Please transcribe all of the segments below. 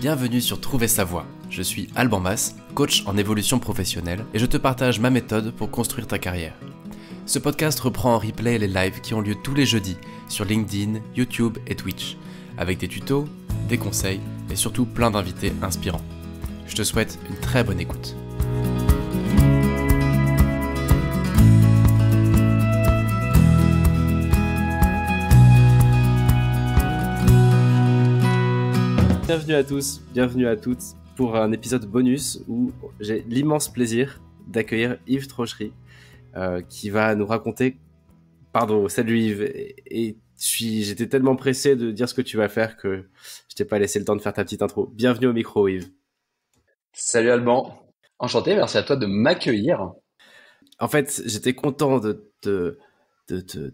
Bienvenue sur Trouver sa voie. Je suis Alban Mas, coach en évolution professionnelle et je te partage ma méthode pour construire ta carrière. Ce podcast reprend en replay les lives qui ont lieu tous les jeudis sur LinkedIn, YouTube et Twitch, avec des tutos, des conseils et surtout plein d'invités inspirants. Je te souhaite une très bonne écoute. Bienvenue à tous, bienvenue à toutes pour un épisode bonus où j'ai l'immense plaisir d'accueillir Yves Trochery qui va nous raconter... Pardon, salut Yves, j'étais tellement pressé de dire ce que tu vas faire que je t'ai pas laissé le temps de faire ta petite intro. Bienvenue au micro Yves. Salut Alban, enchanté, merci à toi de m'accueillir. En fait, j'étais content de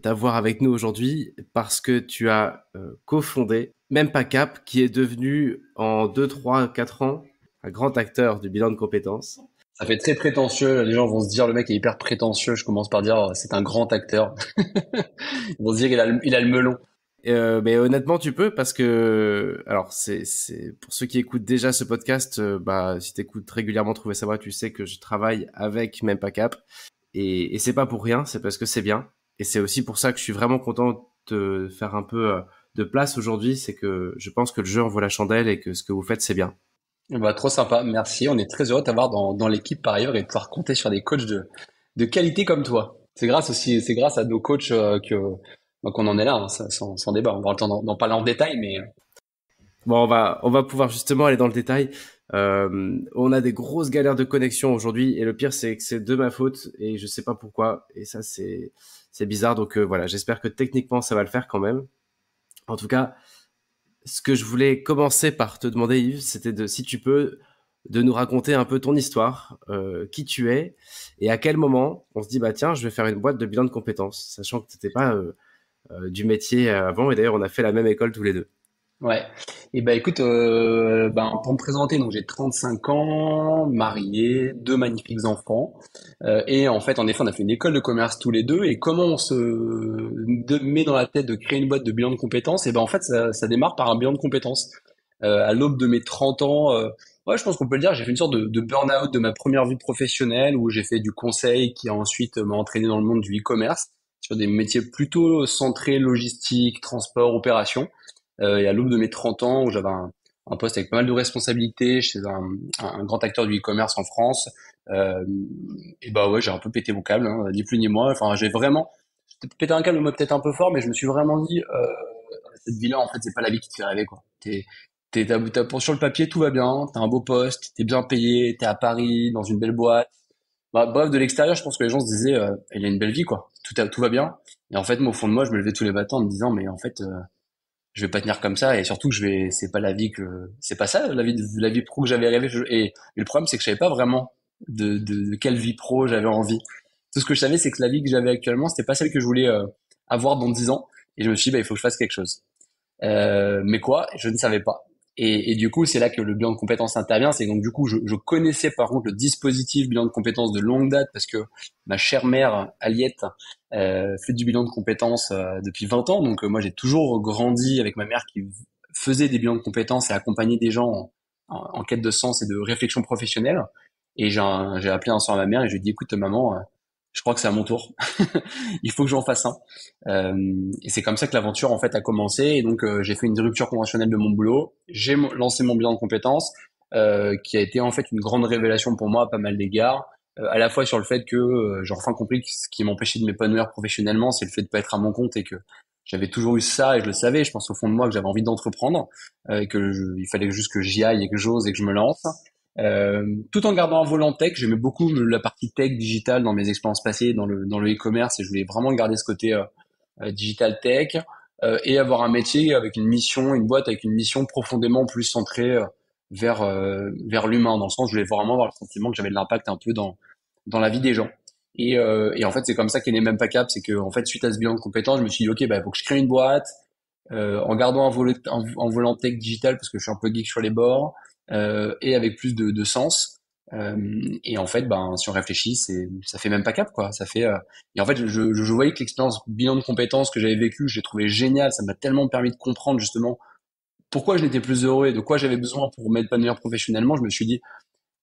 t'avoir avec nous aujourd'hui parce que tu as cofondé Mempacap, qui est devenu en 2, 3, 4 ans un grand acteur du bilan de compétences. Ça fait très prétentieux, les gens vont se dire le mec est hyper prétentieux, je commence par dire c'est un grand acteur. Ils vont se dire il a le melon. Mais honnêtement tu peux parce que alors c'est pour ceux qui écoutent déjà ce podcast, si tu écoutes régulièrement Trouver sa voie, tu sais que je travaille avec Mempacap et c'est pas pour rien, c'est parce que c'est bien et c'est aussi pour ça que je suis vraiment content de faire un peu de place aujourd'hui, c'est que je pense que le jeu en vaut la chandelle et que ce que vous faites c'est bien. Trop sympa, merci, on est très heureux de t'avoir dans l'équipe par ailleurs et de pouvoir compter sur des coachs de qualité comme toi. C'est grâce à nos coachs qu'on en est là, hein, sans débat. On va avoir le temps d'en parler en détail, mais... Bon, on va pouvoir justement aller dans le détail. On a des grosses galères de connexion aujourd'hui et le pire c'est que c'est de ma faute et je sais pas pourquoi et ça c'est bizarre donc voilà, j'espère que techniquement ça va le faire quand même. En tout cas, ce que je voulais commencer par te demander Yves, c'était si tu peux de nous raconter un peu ton histoire, qui tu es et à quel moment on se dit bah tiens, je vais faire une boîte de bilan de compétences, sachant que t'étais pas du métier avant et d'ailleurs on a fait la même école tous les deux. Ouais. Et écoute, pour me présenter, donc j'ai 35 ans, marié, deux magnifiques enfants. Et en fait, on a fait une école de commerce tous les deux. Et comment on se met dans la tête de créer une boîte de bilan de compétences? Et en fait, ça démarre par un bilan de compétences. À l'aube de mes 30 ans, ouais, je pense qu'on peut le dire, j'ai fait une sorte de burn-out de ma première vie professionnelle où j'ai fait du conseil qui a ensuite m'a entraîné dans le monde du e-commerce sur des métiers plutôt centrés logistique, transport, opération. Et à l'aube de mes 30 ans, où j'avais un poste avec pas mal de responsabilités chez un grand acteur du e-commerce en France, ouais, j'ai un peu pété mon câble, hein, ni plus ni moins. Enfin, j'ai pété un câble, moi peut-être un peu fort, mais je me suis vraiment dit, cette vie-là, en fait, c'est pas la vie qui te fait rêver, quoi. Sur le papier, tout va bien, t'as un beau poste, t'es bien payé, t'es à Paris, dans une belle boîte. Bref, de l'extérieur, je pense que les gens se disaient, il a une belle vie, quoi. Tout va bien. Et en fait, moi, au fond de moi, je me levais tous les matins en me disant, mais en fait, je vais pas tenir comme ça et surtout c'est pas la vie c'est pas ça la vie pro que j'avais rêvé et le problème c'est que je savais pas vraiment de quelle vie pro j'avais envie. Tout ce que je savais c'est que la vie que j'avais actuellement c'était pas celle que je voulais avoir dans 10 ans et je me suis dit il faut que je fasse quelque chose. Mais quoi? Je ne savais pas. Et du coup, c'est là que le bilan de compétences intervient. C'est donc du coup, je connaissais par contre le dispositif bilan de compétences de longue date parce que ma chère mère Aliette fait du bilan de compétences depuis 20 ans. Donc moi, j'ai toujours grandi avec ma mère qui faisait des bilans de compétences et accompagnait des gens en quête de sens et de réflexion professionnelle. Et j'ai appelé un soir à ma mère et je lui ai dit, écoute maman, je crois que c'est à mon tour. Il faut que j'en fasse un. Et c'est comme ça que l'aventure en fait a commencé. Et donc j'ai fait une rupture conventionnelle de mon boulot. J'ai lancé mon bilan de compétences, qui a été en fait une grande révélation pour moi à pas mal d'égards. À la fois sur le fait que j'ai enfin compris que ce qui m'empêchait de m'épanouir professionnellement, c'est le fait de pas être à mon compte et que j'avais toujours eu ça et je le savais. Je pense au fond de moi que j'avais envie d'entreprendre, il fallait juste que j'y aille et que j'ose et que je me lance. Tout en gardant un volant tech, j'aimais beaucoup la partie tech digitale dans mes expériences passées dans le e-commerce et je voulais vraiment garder ce côté digital tech et avoir un métier avec une mission, une boîte avec une mission profondément plus centrée vers l'humain, dans le sens où je voulais vraiment avoir le sentiment que j'avais de l'impact un peu dans la vie des gens. Et en fait, c'est comme ça qu'est né Mempacap, c'est que en fait, suite à ce bilan de compétences, je me suis dit ok, il faut que je crée une boîte en gardant un volant tech digital parce que je suis un peu geek sur les bords et avec plus de sens. Et en fait, si on réfléchit, ça fait Mempacap, quoi. Ça fait et en fait, je voyais que l'expérience bilan de compétences que j'avais vécue, j'ai trouvé génial. Ça m'a tellement permis de comprendre justement pourquoi je n'étais plus heureux et de quoi j'avais besoin pour m'épanouir professionnellement, je me suis dit,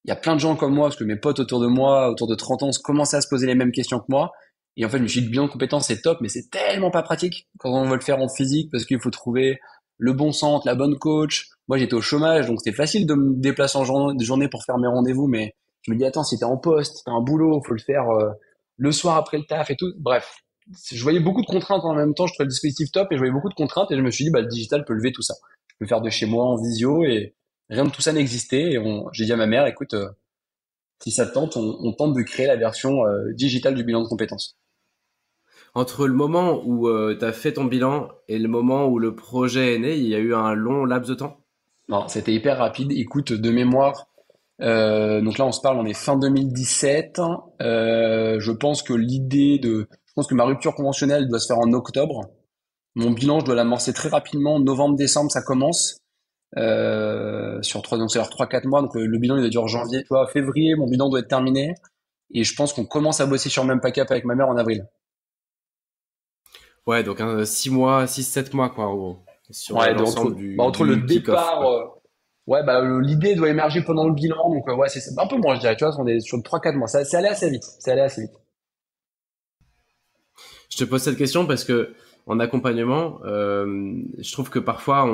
il y a plein de gens comme moi, parce que mes potes autour de moi, autour de 30 ans, commençaient à se poser les mêmes questions que moi. Et en fait, je me suis dit, le bilan de compétences, c'est top, mais c'est tellement pas pratique quand on veut le faire en physique, parce qu'il faut trouver le bon centre, la bonne coach. Moi, j'étais au chômage, donc c'était facile de me déplacer en journée pour faire mes rendez-vous, mais je me dis, attends, si t'es en poste, t'as un boulot, faut le faire le soir après le taf et tout. Bref, je voyais beaucoup de contraintes en même temps, je trouvais le dispositif top et je voyais beaucoup de contraintes et je me suis dit, bah, le digital peut lever tout ça. Je peux faire de chez moi en visio et rien de tout ça n'existait. Et j'ai dit à ma mère, écoute, si ça te tente, on tente de créer la version digitale du bilan de compétences. Entre le moment où tu as fait ton bilan et le moment où le projet est né, il y a eu un long laps de temps? Non, c'était hyper rapide. Écoute, de mémoire, donc là on se parle, on est fin 2017. Je pense que ma rupture conventionnelle doit se faire en octobre. Mon bilan, je dois l'amorcer très rapidement. Novembre-décembre, ça commence. Donc c'est alors 3-4 mois. Donc le bilan, il doit durer janvier. Tu vois, février, mon bilan doit être terminé. Et je pense qu'on commence à bosser sur le même pack-up avec ma mère en avril. Ouais, donc 6 mois, 6-7 mois, quoi, en gros, sur Ouais, l'ensemble entre le du kick-off, départ, quoi. ouais, bah, l'idée doit émerger pendant le bilan, donc ouais, c'est un peu moins, je dirais, tu vois, on est sur 3-4 mois, c'est allé assez vite, c'est allé assez vite. Je te pose cette question parce que en accompagnement, je trouve que parfois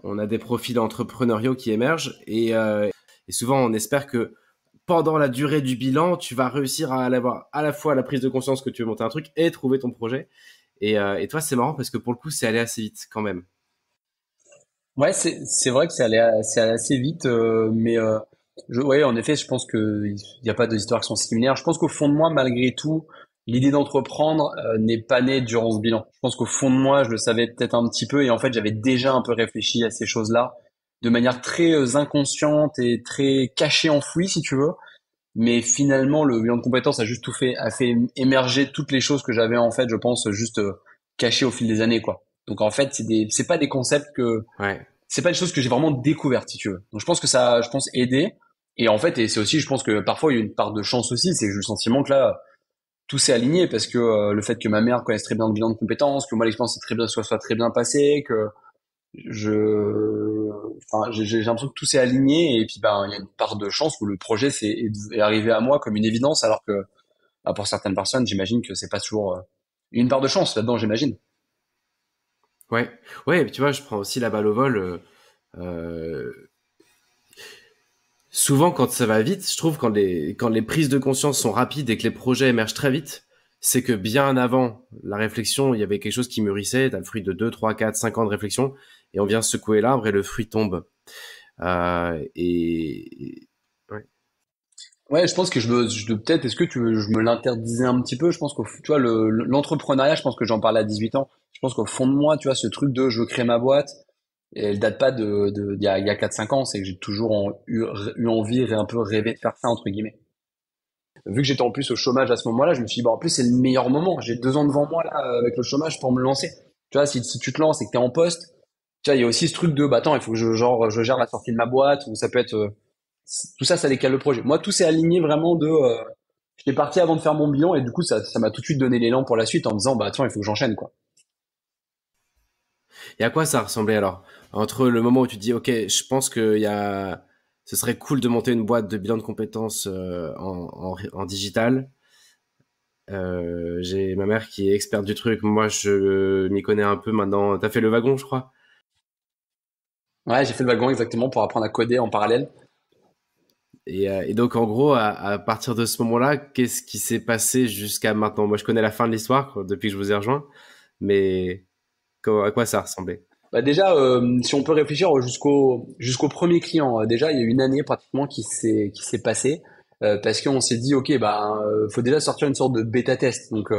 on a des profils entrepreneuriaux qui émergent et souvent on espère que pendant la durée du bilan, tu vas réussir à avoir à la fois la prise de conscience que tu veux monter un truc et trouver ton projet. Et toi, c'est marrant parce que pour le coup, c'est allé assez vite quand même. Ouais, c'est vrai que c'est allé assez vite, mais ouais, en effet, je pense que il y a pas d'histoires qui sont similaires. Je pense qu'au fond de moi, malgré tout, l'idée d'entreprendre n'est pas née durant ce bilan. Je pense qu'au fond de moi, je le savais peut-être un petit peu, et en fait, j'avais déjà un peu réfléchi à ces choses-là de manière très inconsciente et très cachée, enfouie, si tu veux. Mais finalement, le bilan de compétences a fait émerger toutes les choses que j'avais en fait, je pense, juste cachées au fil des années, quoi. Donc en fait, c'est pas des concepts que Ouais. c'est pas des choses que j'ai vraiment découvertes, si tu veux. Donc je pense que je pense, aider. Et en fait, et c'est aussi, je pense que parfois il y a une part de chance aussi, c'est que j'ai le sentiment que là, tout s'est aligné parce que le fait que ma mère connaisse très bien le bilan de compétences, que moi l'expérience soit très bien passée, que je, enfin, j'ai l'impression que tout s'est aligné et puis ben il y a une part de chance où le projet est arrivé à moi comme une évidence, alors que bah, pour certaines personnes, j'imagine que c'est pas toujours une part de chance là-dedans, j'imagine. Ouais, ouais, et puis tu vois, je prends aussi la balle au vol. Euh, Souvent, quand ça va vite, je trouve quand les prises de conscience sont rapides et que les projets émergent très vite, c'est que bien avant la réflexion, il y avait quelque chose qui mûrissait. T'as le fruit de 2, 3, 4, 5 ans de réflexion, et on vient secouer l'arbre et le fruit tombe. Ouais. Ouais, je pense que peut-être, est-ce que je me l'interdisais un petit peu. Je pense tu vois, l'entrepreneuriat, je pense que j'en parlais à 18 ans. Je pense qu'au fond de moi, tu vois, ce truc de je veux créer ma boîte, et elle date pas il y a 4-5 ans, c'est que j'ai toujours eu envie, un peu rêvé de faire ça, entre guillemets. Vu que j'étais en plus au chômage à ce moment-là, je me suis dit, bah, en plus, c'est le meilleur moment. J'ai 2 ans devant moi, là, avec le chômage pour me lancer. Tu vois, si tu te lances et que t'es en poste, tu vois, il y a aussi ce truc de, bah, attends, il faut que je gère la sortie de ma boîte, ou ça peut être, tout ça, ça décale le projet. Moi, tout s'est aligné vraiment j'étais parti avant de faire mon bilan et du coup, ça m'a tout de suite donné l'élan pour la suite en me disant, bah, attends, il faut que j'enchaîne, quoi. Et à quoi ça ressemblait alors? Entre le moment où tu te dis, ok, je pense ce serait cool de monter une boîte de bilan de compétences en digital. J'ai ma mère qui est experte du truc. Moi, je m'y connais un peu maintenant. T'as fait le wagon, je crois. Ouais, j'ai fait le wagon exactement pour apprendre à coder en parallèle. Et donc, en gros, à partir de ce moment-là, qu'est-ce qui s'est passé jusqu'à maintenant? Moi, je connais la fin de l'histoire quoi, depuis que je vous ai rejoint, mais à quoi ça ressemblait? Bah déjà, si on peut réfléchir jusqu'au premier client, déjà il y a une année pratiquement qui s'est passée parce qu'on s'est dit ok bah faut déjà sortir une sorte de bêta test. Donc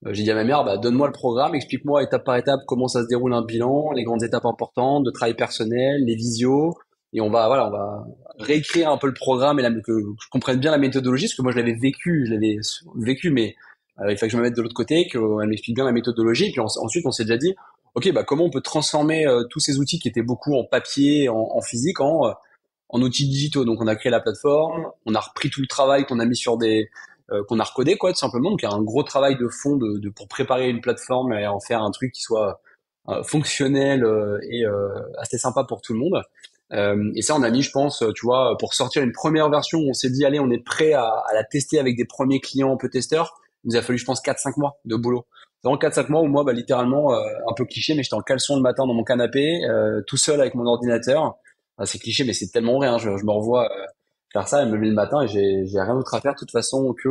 j'ai dit à ma mère bah donne-moi le programme, explique-moi étape par étape comment ça se déroule un bilan, les grandes étapes importantes de travail personnel, les visios et on va réécrire un peu le programme et que je comprenne bien la méthodologie parce que moi je l'avais vécu mais il fallait que je me mette de l'autre côté, qu'elle m'explique bien la méthodologie et puis ensuite on s'est déjà dit ok, bah comment on peut transformer tous ces outils qui étaient beaucoup en papier, en physique, en outils digitaux. Donc on a créé la plateforme, on a repris tout le travail qu'on a mis qu'on a recodé quoi, tout simplement. Donc il y a un gros travail de fond pour préparer une plateforme et en faire un truc qui soit fonctionnel et assez sympa pour tout le monde. Et ça, on a mis, je pense, tu vois, pour sortir une première version, on s'est dit, allez, on est prêt à la tester avec des premiers clients un peu testeurs. Il nous a fallu, je pense, 4-5 mois de boulot. C'est vraiment 4-5 mois où moi, bah, littéralement, un peu cliché, mais j'étais en caleçon le matin dans mon canapé, tout seul avec mon ordinateur. C'est cliché, mais c'est tellement vrai, hein. Je me revois faire ça et me lever le matin et j'ai rien d'autre à faire de toute façon que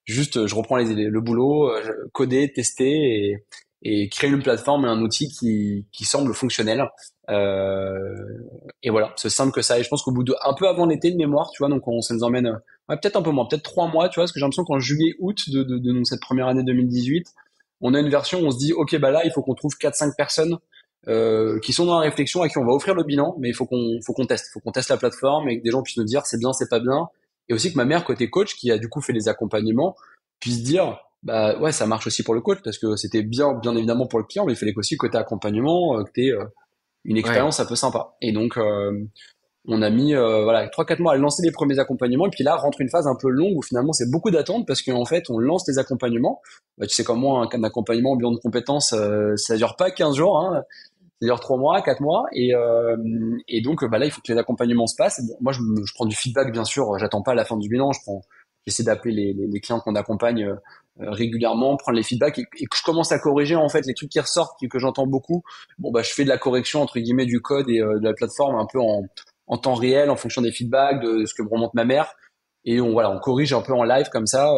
juste je reprends le boulot, coder, tester et créer une plateforme et un outil qui semble fonctionnel. Euh, et voilà, c'est simple que ça. Et je pense qu'au bout de un peu avant l'été de mémoire, tu vois, donc ça nous emmène ouais, peut-être un peu moins, peut-être 3 mois, tu vois, parce que j'ai l'impression qu'en juillet, août de donc, cette première année 2018, on a une version où on se dit, ok, bah là, il faut qu'on trouve 4-5 personnes qui sont dans la réflexion à qui on va offrir le bilan, mais il faut qu'on teste la plateforme et que des gens puissent nous dire c'est bien, c'est pas bien, et aussi que ma mère côté coach qui a du coup fait les accompagnements puisse dire bah ouais ça marche aussi pour le coach parce que c'était bien évidemment pour le client, mais il fallait qu'aussi côté accompagnement que t'aies une Ouais. expérience un peu sympa. Et donc on a mis voilà 3-4 mois à lancer les premiers accompagnements et puis là rentre une phase un peu longue où finalement c'est beaucoup d'attente parce qu'en fait on lance les accompagnements. Bah, tu sais comme moi un accompagnement en bilan de compétences ça dure pas 15 jours hein, ça dure 3 mois, 4 mois, et donc bah là il faut que les accompagnements se passent. Bon, moi je prends du feedback bien sûr, j'attends pas la fin du bilan, j'essaie d'appeler les clients qu'on accompagne régulièrement, prendre les feedbacks et que je commence à corriger en fait les trucs qui ressortent que j'entends beaucoup. Bon bah je fais de la correction entre guillemets du code et de la plateforme un peu en temps réel en fonction des feedbacks, de ce que me remonte ma mère, et on corrige un peu en live comme ça.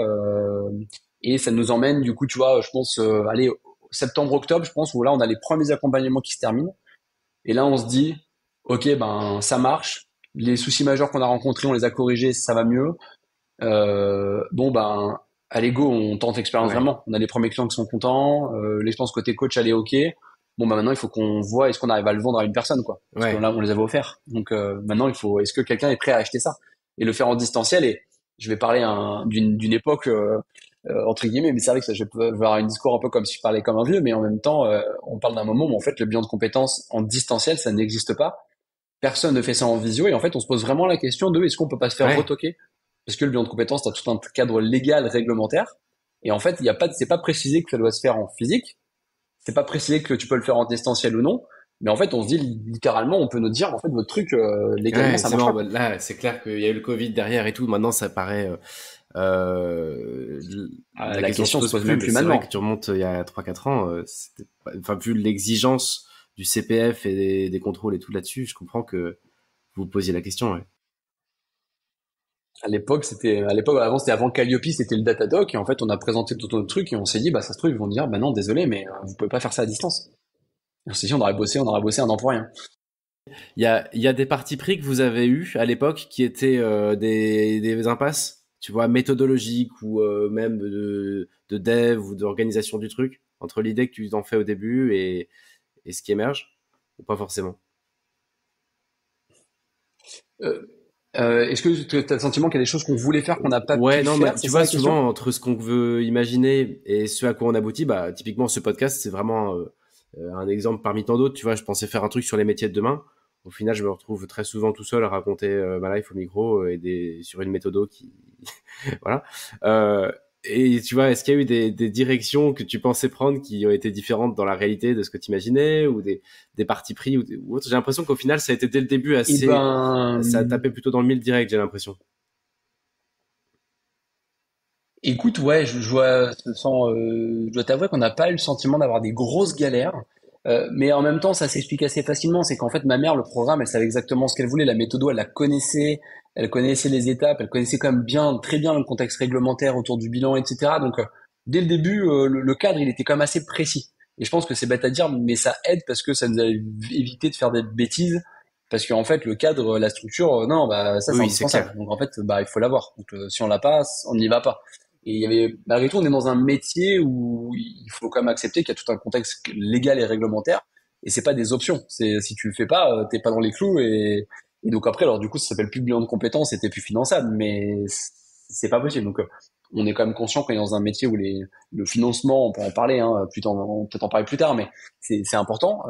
Et ça nous emmène du coup tu vois je pense aller septembre-octobre, je pense, où là, on a les premiers accompagnements qui se terminent. Et là, on se dit, OK, ben, ça marche. Les soucis majeurs qu'on a rencontrés, on les a corrigés, ça va mieux. Bon, ben, allez, go, on tente l'expérience Ouais. vraiment. On a les premiers clients qui sont contents. L'expérience côté coach, elle est OK. Bon, ben, maintenant, il faut qu'on voit est-ce qu'on arrive à le vendre à une personne, quoi. Parce que Ouais. là, on les avait offerts. Donc, maintenant, est-ce que quelqu'un est prêt à acheter ça? Et le faire en distanciel. Et je vais parler d'une époque, entre guillemets, mais c'est vrai que ça, je peux avoir un discours un peu comme si je parlais comme un vieux, mais en même temps, on parle d'un moment où en fait le bilan de compétences en distanciel, ça n'existe pas. Personne ne fait ça en visio et en fait, on se pose vraiment la question de est-ce qu'on peut pas se faire Ouais. retoquer parce que le bilan de compétences, t'as tout un cadre légal, réglementaire, et en fait, il y a pas, c'est pas précisé que ça doit se faire en physique, c'est pas précisé que tu peux le faire en distanciel ou non, mais en fait, on se dit littéralement, on peut nous dire en fait votre truc légalement Ouais, ça c'est marche marrant. pas Bah, quoi. là, c'est clair qu'il y a eu le Covid derrière et tout. Maintenant, ça paraît. La La question se question se pose pose plus, même mais plus c'est vrai que maintenant. tu remontes il y a 3 4 ans, enfin, vu l'exigence du CPF et des contrôles et tout là-dessus, je comprends que vous posiez la question. Ouais. À l'époque, avant, c'était avant Calliope, c'était le Datadoc, et en fait, on a présenté tout notre truc, et on s'est dit, bah, ça se trouve, ils vont dire, bah non, désolé, mais vous pouvez pas faire ça à distance. Et on s'est dit, on aurait bossé 1 an pour rien. Il y a des partis pris que vous avez eu à l'époque qui étaient des impasses, tu vois, méthodologiques ou même de dev ou d'organisation du truc, entre l'idée que tu en fais au début et ce qui émerge, ou pas forcément. Euh, est-ce que tu as le sentiment qu'il y a des choses qu'on voulait faire qu'on n'a pas Ouais, pu non, faire? mais C'est tu ça vois, la question? souvent, entre ce qu'on veut imaginer et ce à quoi on aboutit, bah, typiquement, ce podcast, c'est vraiment un exemple parmi tant d'autres. Tu vois, je pensais faire un truc sur les métiers de demain. Au final, je me retrouve très souvent tout seul à raconter ma life au micro sur une méthode qui, voilà. Euh, et tu vois, est-ce qu'il y a eu des directions que tu pensais prendre qui ont été différentes dans la réalité de ce que tu imaginais ou des partis pris ou autre? J'ai l'impression qu'au final, ça a été dès le début Eh ça a ben, tapé plutôt dans le mille direct, j'ai l'impression. écoute, ouais, je dois t'avouer qu'on n'a pas eu le sentiment d'avoir des grosses galères, mais en même temps, ça s'explique assez facilement. C'est qu'en fait, ma mère, le programme, elle savait exactement ce qu'elle voulait, la méthode, elle la connaissait, elle connaissait les étapes, elle connaissait quand même bien, très bien le contexte réglementaire autour du bilan, etc. Donc, dès le début, le cadre, il était quand même assez précis. Et je pense que c'est bête à dire, mais ça aide parce que ça nous a évité de faire des bêtises. Parce qu'en fait, le cadre, la structure, non, bah ça Oui, c'est oui, c'est indispensable. clair. Donc en fait, bah il faut l'avoir. Donc si on l'a pas, on n'y va pas. Et il y avait, malgré tout, on est dans un métier où il faut quand même accepter qu'il y a tout un contexte légal et réglementaire. Et c'est pas des options. C'est, si tu le fais pas, t'es pas dans les clous. Et donc après, alors du coup, ça s'appelle plus bilan de compétences et t'es plus finançable. Mais c'est pas possible. Donc, on est quand même conscient qu'on est dans un métier où le financement, on peut en parler, hein, on peut peut-être en parler plus tard, mais c'est important,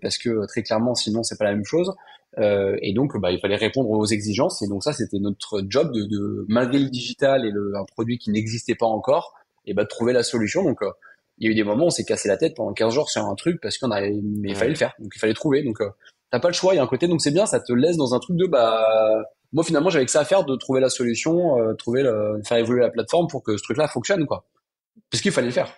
parce que très clairement, sinon, c'est pas la même chose. Et donc, bah, il fallait répondre aux exigences. Et donc ça, c'était notre job malgré le digital et un produit qui n'existait pas encore, et bah, de trouver la solution. Donc, il y a eu des moments où on s'est cassé la tête pendant 15 jours sur un truc parce qu'on avait, mais il fallait le Ouais. faire. Donc, il fallait trouver. Donc, t'as pas le choix. Il y a un côté, donc c'est bien, ça te laisse dans un truc de, bah, moi, finalement, j'avais que ça à faire de trouver la solution, faire évoluer la plateforme pour que ce truc-là fonctionne, quoi. Parce qu'il fallait le faire.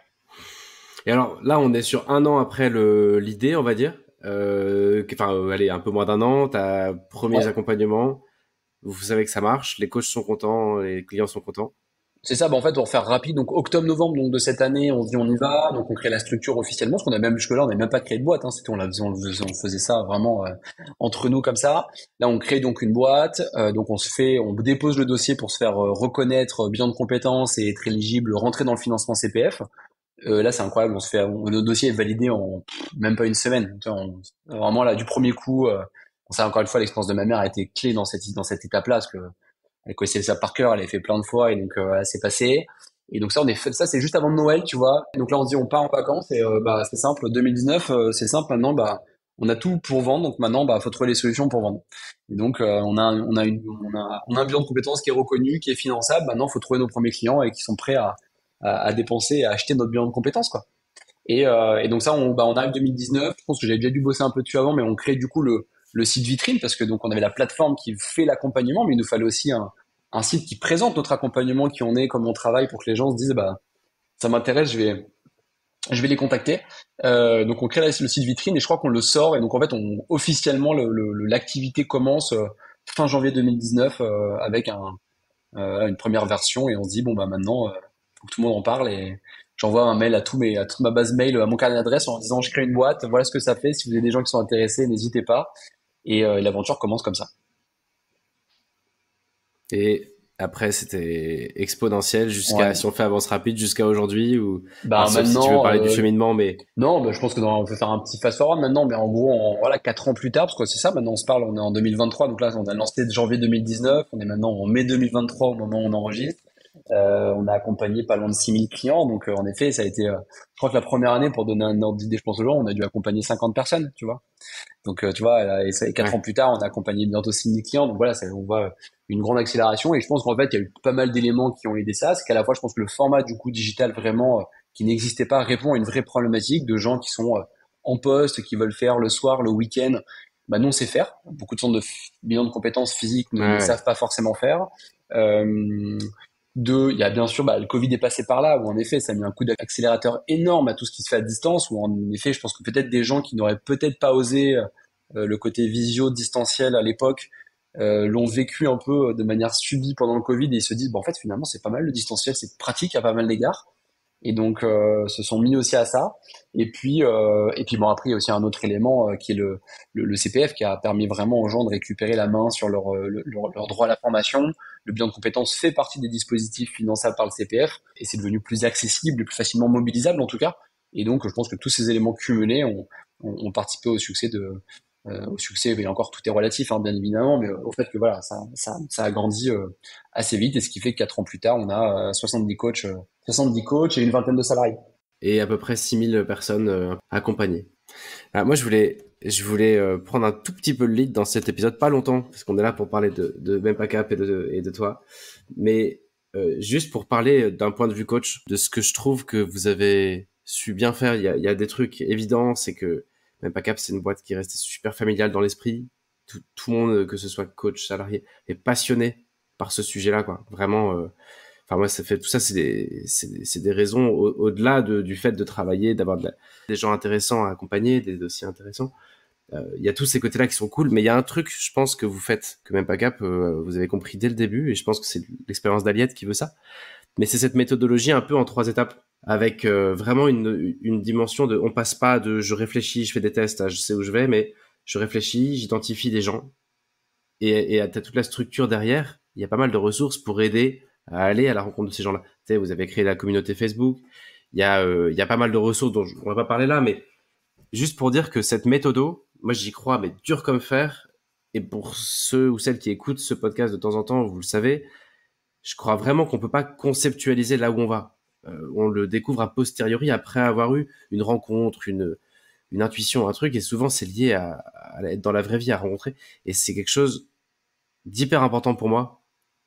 Et alors là, on est sur un an après l'idée, on va dire. Enfin, allez, un peu moins d'un an. T'as premiers Ouais. accompagnements. Vous savez que ça marche. Les coachs sont contents, les clients sont contents. C'est ça, bah en fait, pour faire rapide, donc octobre-novembre donc de cette année, on se dit on y va, donc on crée la structure officiellement, parce qu'on a même jusque-là, on n'avait même pas créé de boîte, hein, c'était on faisait ça vraiment entre nous comme ça. Là, on crée donc une boîte, donc on dépose le dossier pour se faire reconnaître bilan de compétences et être éligible, rentrer dans le financement CPF. Là, c'est incroyable, notre dossier est validé en même pas une semaine. Tu vois, vraiment là, du premier coup, ça encore une fois, l'expérience de ma mère a été clé dans cette étape-là, parce que elle connaissait ça par cœur, elle l'avait fait plein de fois et donc voilà, c'est passé. Et donc ça c'est juste avant de Noël, tu vois. Et donc là on se dit on part en vacances et bah c'est simple, 2019 c'est simple maintenant bah on a tout pour vendre donc maintenant bah faut trouver les solutions pour vendre. Et donc on a un bilan de compétences qui est reconnu, qui est finançable. Maintenant faut trouver nos premiers clients et qui sont prêts à dépenser et à acheter notre bilan de compétences quoi. Et donc ça, on arrive 2019. Je pense que j'avais déjà dû bosser un peu dessus avant, mais on crée du coup le site vitrine parce que donc on avait la plateforme qui fait l'accompagnement, mais il nous fallait aussi un site qui présente notre accompagnement, qui on est, comme on travaille, pour que les gens se disent bah ça m'intéresse, je vais les contacter. Donc on crée le site vitrine et je crois qu'on le sort et donc en fait officiellement l'activité commence fin janvier 2019 avec une première version et on se dit bon bah maintenant faut que tout le monde en parle et j'envoie un mail à toute ma base mail, à mon carnet d'adresse en disant je crée une boîte, voilà ce que ça fait, si vous avez des gens qui sont intéressés, n'hésitez pas. Et l'aventure commence comme ça. Et après, c'était exponentiel jusqu'à, Ouais. si on fait avance rapide, jusqu'à aujourd'hui ou, Bah alors sauf si tu veux maintenant, parler du cheminement, mais non, bah, je pense que on peut faire un petit fast forward maintenant, mais en gros, voilà, 4 ans plus tard, parce que c'est ça, maintenant on se parle, on est en 2023, donc là on a lancé janvier 2019, on est maintenant en mai 2023 au moment où on enregistre. On a accompagné pas loin de 6000 clients, donc en effet, ça a été, je crois que la première année, pour donner un ordre d'idée, je pense aux gens, on a dû accompagner 50 personnes, tu vois. Donc, tu vois, et ça, 4 ans ouais. plus tard, on a accompagné bientôt 6000 clients. Donc voilà, on voit une grande accélération. Et je pense qu'en fait, il y a eu pas mal d'éléments qui ont aidé ça. C'est qu'à la fois, je pense que le format du coup digital vraiment qui n'existait pas répond à une vraie problématique de gens qui sont en poste, qui veulent faire le soir, le week-end. Bah, nous, on sait faire. Beaucoup de centres de bilan de compétences physiques Ouais, ne ouais. savent pas forcément faire. Euh, Deux, il y a bien sûr, bah, le Covid est passé par là, où en effet, ça a mis un coup d'accélérateur énorme à tout ce qui se fait à distance, où en effet, je pense que peut-être des gens qui n'auraient peut-être pas osé le côté visio distanciel à l'époque l'ont vécu un peu de manière subie pendant le Covid et ils se disent bon, en fait finalement c'est pas mal le distanciel, c'est pratique à pas mal d'égards et donc se sont mis aussi à ça et puis bon après il y a aussi un autre élément qui est le CPF qui a permis vraiment aux gens de récupérer la main sur leur droit à la formation. Le bilan de compétences fait partie des dispositifs finançables par le CPF et c'est devenu plus accessible et plus facilement mobilisable en tout cas. Et donc je pense que tous ces éléments cumulés ont participé au succès, et encore tout est relatif, hein, bien évidemment, mais au fait que voilà, ça a grandi assez vite, et ce qui fait que 4 ans plus tard, on a 70 coachs et une vingtaine de salariés. Et à peu près 6000 personnes accompagnées. Ah, moi, je voulais prendre un tout petit peu le lead dans cet épisode, pas longtemps, parce qu'on est là pour parler de Mempacap et de toi, mais juste pour parler d'un point de vue coach, de ce que je trouve que vous avez su bien faire. Il y a des trucs évidents, c'est que Mempacap, c'est une boîte qui reste super familiale dans l'esprit. Tout le monde, que ce soit coach, salarié, est passionné par ce sujet-là, quoi. Vraiment. Enfin, moi, ça fait tout ça, c'est des raisons au-delà du fait de travailler, d'avoir des gens intéressants à accompagner, des dossiers intéressants. Il y a tous ces côtés-là qui sont cool, mais il y a un truc, je pense, que vous faites, que même pas Cap, vous avez compris dès le début, et je pense que c'est l'expérience d'Aliette qui veut ça. Mais c'est cette méthodologie un peu en 3 étapes, avec vraiment une dimension de, on passe pas de, je réfléchis, je fais des tests, je sais où je vais, mais je réfléchis, j'identifie des gens, et t'as toute la structure derrière. Il y a pas mal de ressources pour aider à aller à la rencontre de ces gens-là. Tu sais, vous avez créé la communauté Facebook. Il y a pas mal de ressources dont on va pas parler là, mais juste pour dire que cette méthodo, moi j'y crois, mais dur comme fer. Et pour ceux ou celles qui écoutent ce podcast de temps en temps, vous le savez, je crois vraiment qu'on peut pas conceptualiser là où on va. On le découvre a posteriori après avoir eu une rencontre, une intuition, un truc, et souvent c'est lié à être dans la vraie vie, à rencontrer. Et c'est quelque chose d'hyper important pour moi,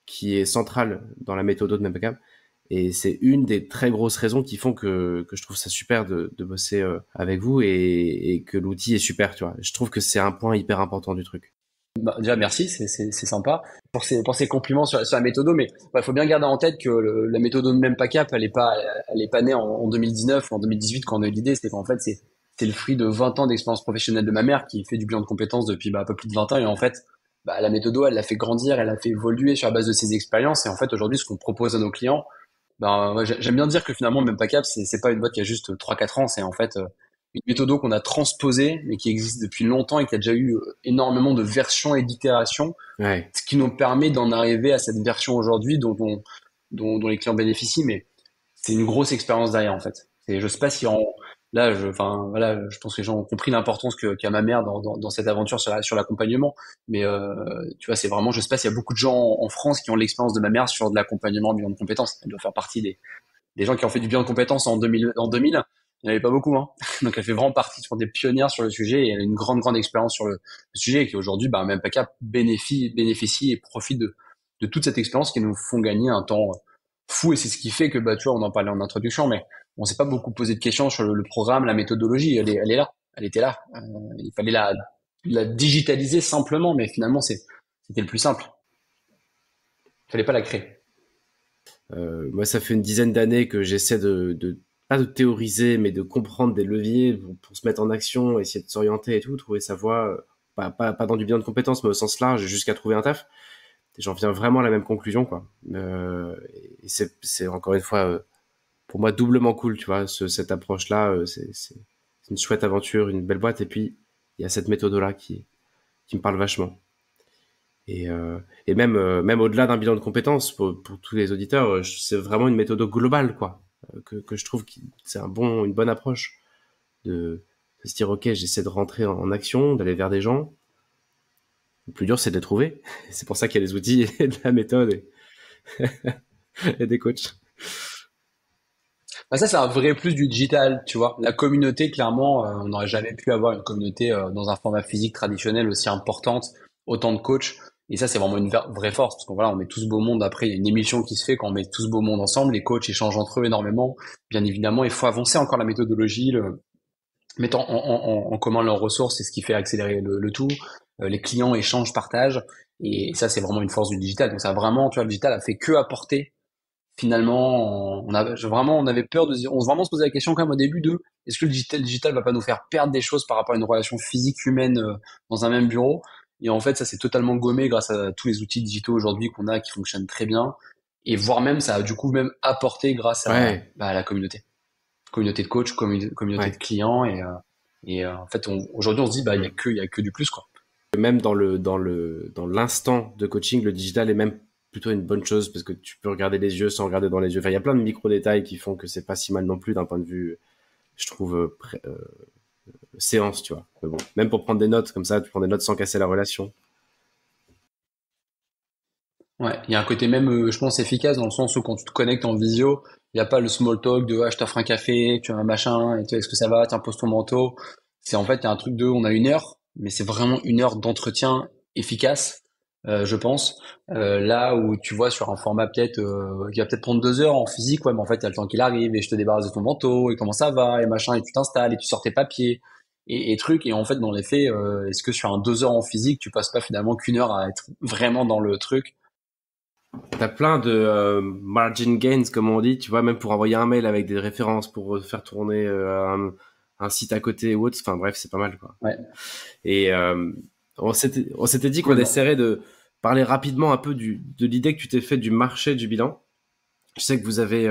qui est central dans la méthode de Mempacab. Et c'est une des très grosses raisons qui font que je trouve ça super de bosser avec vous et que l'outil est super, tu vois. Je trouve que c'est un point hyper important du truc. Bah, déjà, merci, c'est sympa pour ces compliments sur la méthode, mais il faut bien garder en tête que la méthode de même pas cap, elle est pas née en 2019 ou en 2018 quand on a eu l'idée. C'est qu'en fait, c'est le fruit de 20 ans d'expérience professionnelle de ma mère qui fait du bilan de compétences depuis un peu plus de 20 ans. Et en fait, la méthode, elle l'a fait grandir, elle l'a fait évoluer sur la base de ses expériences. Et en fait, aujourd'hui, ce qu'on propose à nos clients, moi, j'aime bien dire que finalement, même pas cap, c'est pas une boîte qui a juste 3 4 ans, c'est en fait une méthode qu'on a transposée, mais qui existe depuis longtemps et qui a déjà eu énormément de versions et d'itérations, Ouais. ce qui nous permet d'en arriver à cette version aujourd'hui dont les clients bénéficient, mais c'est une grosse expérience derrière en fait. Je sais pas si enfin voilà, je pense que les gens ont compris l'importance qu'a ma mère dans cette aventure sur l'accompagnement, mais tu vois, c'est vraiment, je sais pas s'il y a beaucoup de gens en France qui ont l'expérience de ma mère sur de l'accompagnement en bilan de compétences. Elle doit faire partie des gens qui ont fait du bilan de compétences en 2000. Il n'y en avait pas beaucoup, hein. Donc elle fait vraiment partie des pionnières sur le sujet et elle a une grande expérience sur le sujet et qui aujourd'hui, même PACAP bénéficie et profite de toute cette expérience qui nous font gagner un temps fou et c'est ce qui fait que, tu vois, on en parlait en introduction, mais on s'est pas beaucoup posé de questions sur le programme, la méthodologie, elle est là, elle était là. Il fallait la digitaliser simplement, mais finalement c'était le plus simple. Il fallait pas la créer. Moi, ça fait une dizaine d'années que j'essaie pas de théoriser, mais de comprendre des leviers pour se mettre en action, essayer de s'orienter et tout, trouver sa voie, pas dans du bilan de compétences, mais au sens large, jusqu'à trouver un taf. Et j'en viens vraiment à la même conclusion, quoi. Et c'est encore une fois, pour moi, doublement cool, tu vois, cette approche-là, c'est une chouette aventure, une belle boîte, et puis il y a cette méthode-là qui me parle vachement. Et même au-delà d'un bilan de compétences, pour tous les auditeurs, c'est vraiment une méthode globale, quoi, que je trouve que c'est une bonne approche de se dire, ok, j'essaie de rentrer en action, d'aller vers des gens. Le plus dur, c'est de les trouver. C'est pour ça qu'il y a des outils et de la méthode et des coachs. Ça, c'est un vrai plus du digital, tu vois. La communauté, clairement, on n'aurait jamais pu avoir une communauté dans un format physique traditionnel aussi importante, autant de coachs. Et ça, c'est vraiment une vraie force, parce qu'on voilà, on met tout ce beau monde. Après, il y a une émission qui se fait quand on met tout ce beau monde ensemble. Les coachs échangent entre eux énormément. Bien évidemment, il faut avancer encore la méthodologie, mettant en commun leurs ressources, c'est ce qui fait accélérer le tout. Les clients échangent, partagent. Et ça, c'est vraiment une force du digital. Donc ça, vraiment, tu vois, le digital a fait que apporter. Finalement, on avait peur vraiment se posait la question quand même au début de est-ce que le digital va pas nous faire perdre des choses par rapport à une relation physique humaine dans un même bureau? Et en fait, ça s'est totalement gommé grâce à tous les outils digitaux aujourd'hui qu'on a qui fonctionnent très bien. Et voire même, ça a du coup même apporté grâce Ouais, à la communauté. Communauté de coachs, communauté de ouais. clients. En fait, aujourd'hui, on se dit, il y a que du plus, quoi. Même dans l'instant de coaching, le digital est même plutôt une bonne chose parce que tu peux regarder les yeux sans regarder dans les yeux. Enfin, il y a plein de micro détails qui font que c'est pas si mal non plus d'un point de vue, je trouve, séance, tu vois. Mais bon, même pour prendre des notes comme ça, tu prends des notes sans casser la relation. Ouais, il y a un côté même, je pense, efficace dans le sens où quand tu te connectes en visio, il n'y a pas le small talk de ah, je t'offre un café, tu as un machin, et tu est-ce que ça va, tiens, pose ton manteau. C'est en fait, il y a un truc de on a 1 heure, mais c'est vraiment 1 heure d'entretien efficace, je pense. Là où tu vois sur un format peut-être qui va peut-être prendre 2 heures en physique, ouais, mais en fait, il y a le temps qu'il arrive et je te débarrasse de ton manteau et comment ça va et machin, et tu t'installes et tu sors tes papiers et trucs. Et en fait, dans les faits, est-ce que sur un 2 heures en physique, tu passes pas finalement qu'1 heure à être vraiment dans le truc? T'as plein de margin gains, comme on dit, tu vois, même pour envoyer un mail avec des références, pour faire tourner un site à côté ou autre. Enfin bref, c'est pas mal, quoi. Ouais, Et on s'était dit qu'on complètement. essaierait de parler rapidement un peu de l'idée que tu t'es fait du marché du bilan. Je sais que vous avez,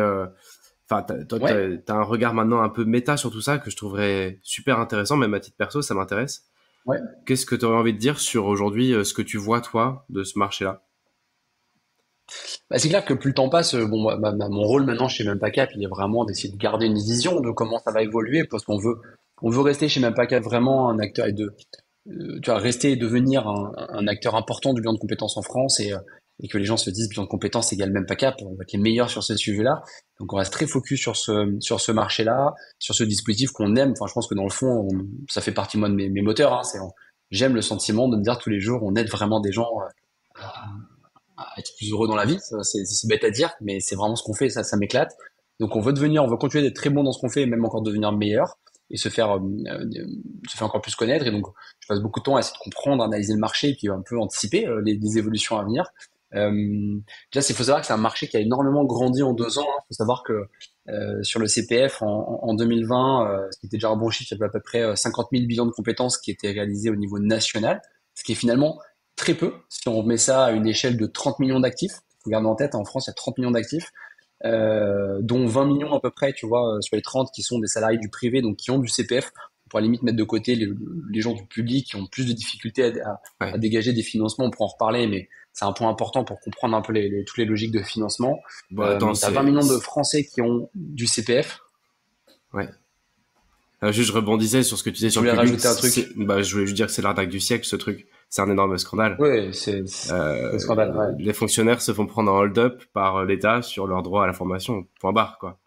enfin, toi, Ouais. t'as un regard maintenant un peu méta sur tout ça que je trouverais super intéressant, même à titre perso, ça m'intéresse. Ouais. Qu'est-ce que tu aurais envie de dire sur aujourd'hui ce que tu vois toi de ce marché-là? C'est clair que plus le temps passe, bon, mon rôle maintenant chez Mempacap, il est vraiment d'essayer de garder une vision de comment ça va évoluer, parce on veut rester chez Mempacap vraiment un acteur tu vois, rester et devenir un acteur important du bilan de compétences en France et que les gens se disent bilan de compétences égale Mempacap, on va être les meilleurs sur ce sujet-là. Donc on reste très focus sur ce marché-là, sur ce dispositif qu'on aime. Enfin, je pense que dans le fond, ça fait partie moi de mes moteurs. Hein, j'aime le sentiment de me dire tous les jours, on aide vraiment des gens à être plus heureux dans la vie. C'est bête à dire, mais c'est vraiment ce qu'on fait, ça m'éclate. Donc on veut continuer d'être très bon dans ce qu'on fait et même encore devenir meilleur et se faire encore plus connaître. Et donc je passe beaucoup de temps à essayer de comprendre, analyser le marché et puis un peu anticiper les évolutions à venir. Déjà, il faut savoir que c'est un marché qui a énormément grandi en 2 ans. Il faut savoir que sur le CPF en 2020, ce qui était déjà un bon chiffre, il y avait à peu près 50 000 bilans de compétences qui étaient réalisés au niveau national, ce qui est finalement très peu. Si on met ça à une échelle de 30 millions d'actifs, il faut garder en tête, en France, il y a 30 millions d'actifs, dont 20 millions à peu près, tu vois, sur les 30 qui sont des salariés du privé, donc qui ont du CPF. On pourrait limite mettre de côté les gens du public qui ont plus de difficultés à Ouais. dégager des financements, on pourra en reparler, mais c'est un point important pour comprendre un peu toutes les logiques de financement. Bon, attends, Tu as 20 millions de Français qui ont du CPF. ouais. Juste, je rebondissais sur ce que tu disais Tu sur le voulais public. rajouter un truc? Bah, je voulais juste dire que c'est l'arnaque du siècle, ce truc. C'est un énorme scandale. Oui, c'est un scandale, ouais. Les fonctionnaires se font prendre en hold-up par l'État sur leur droit à la formation. Point barre, quoi.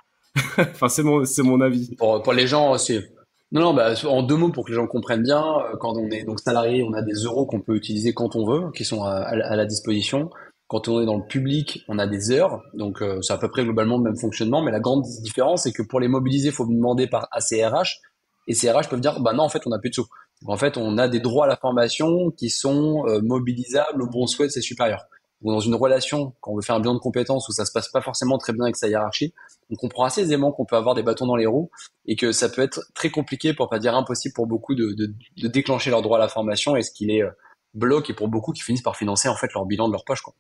Enfin, c'est mon avis. Pour les gens, c'est... Non, non, bah, en 2 mots pour que les gens comprennent bien, quand on est donc salarié, on a des euros qu'on peut utiliser quand on veut, qui sont à la disposition. Quand on est dans le public, on a des heures, donc c'est à peu près globalement le même fonctionnement, mais la grande différence, c'est que pour les mobiliser, il faut demander par ACRH, et CRH peuvent dire, bah non, en fait, on n'a plus de sous. Donc, en fait, on a des droits à la formation qui sont mobilisables au bon souhait de ses supérieurs. Donc, dans une relation, quand on veut faire un bilan de compétences où ça se passe pas forcément très bien avec sa hiérarchie, on comprend assez aisément qu'on peut avoir des bâtons dans les roues et que ça peut être très compliqué, pour pas dire impossible pour beaucoup de déclencher leur droit à la formation et ce qui les bloque et pour beaucoup qui finissent par financer en fait leur bilan de leur poche, quoi.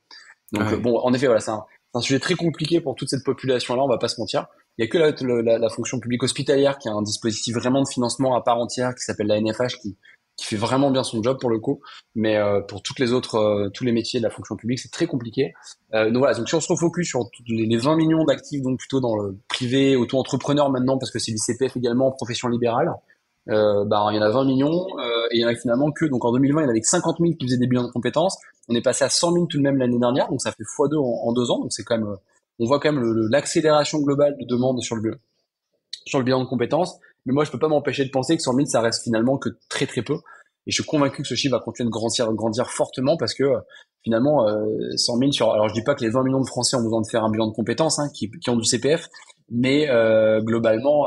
Donc Ouais. bon, en effet, voilà, c'est un sujet très compliqué pour toute cette population-là, on va pas se mentir. Il y a que la fonction publique hospitalière qui a un dispositif vraiment de financement à part entière qui s'appelle la NFH qui fait vraiment bien son job pour le coup. Mais pour toutes les autres, tous les métiers de la fonction publique, c'est très compliqué. Donc voilà, donc si on se refocus sur les 20 millions d'actifs, donc plutôt dans le privé, auto-entrepreneur maintenant, parce que c'est du CPF également, profession libérale, bah, il y en a 20 millions, et il y en a finalement que, donc en 2020, il y en avait que 50 000 qui faisaient des bilans de compétences. On est passé à 100 000 tout de même l'année dernière, donc ça fait x2 en 2 ans, donc c'est quand même, on voit quand même l'accélération globale de demande sur le bilan de compétences. Mais moi, je peux pas m'empêcher de penser que 100 000, ça reste finalement que très très peu. Et je suis convaincu que ce chiffre va continuer de grandir fortement parce que finalement, 100 000 sur. Alors, je dis pas que les 20 millions de Français ont besoin de faire un bilan de compétences, hein, qui ont du CPF, mais globalement,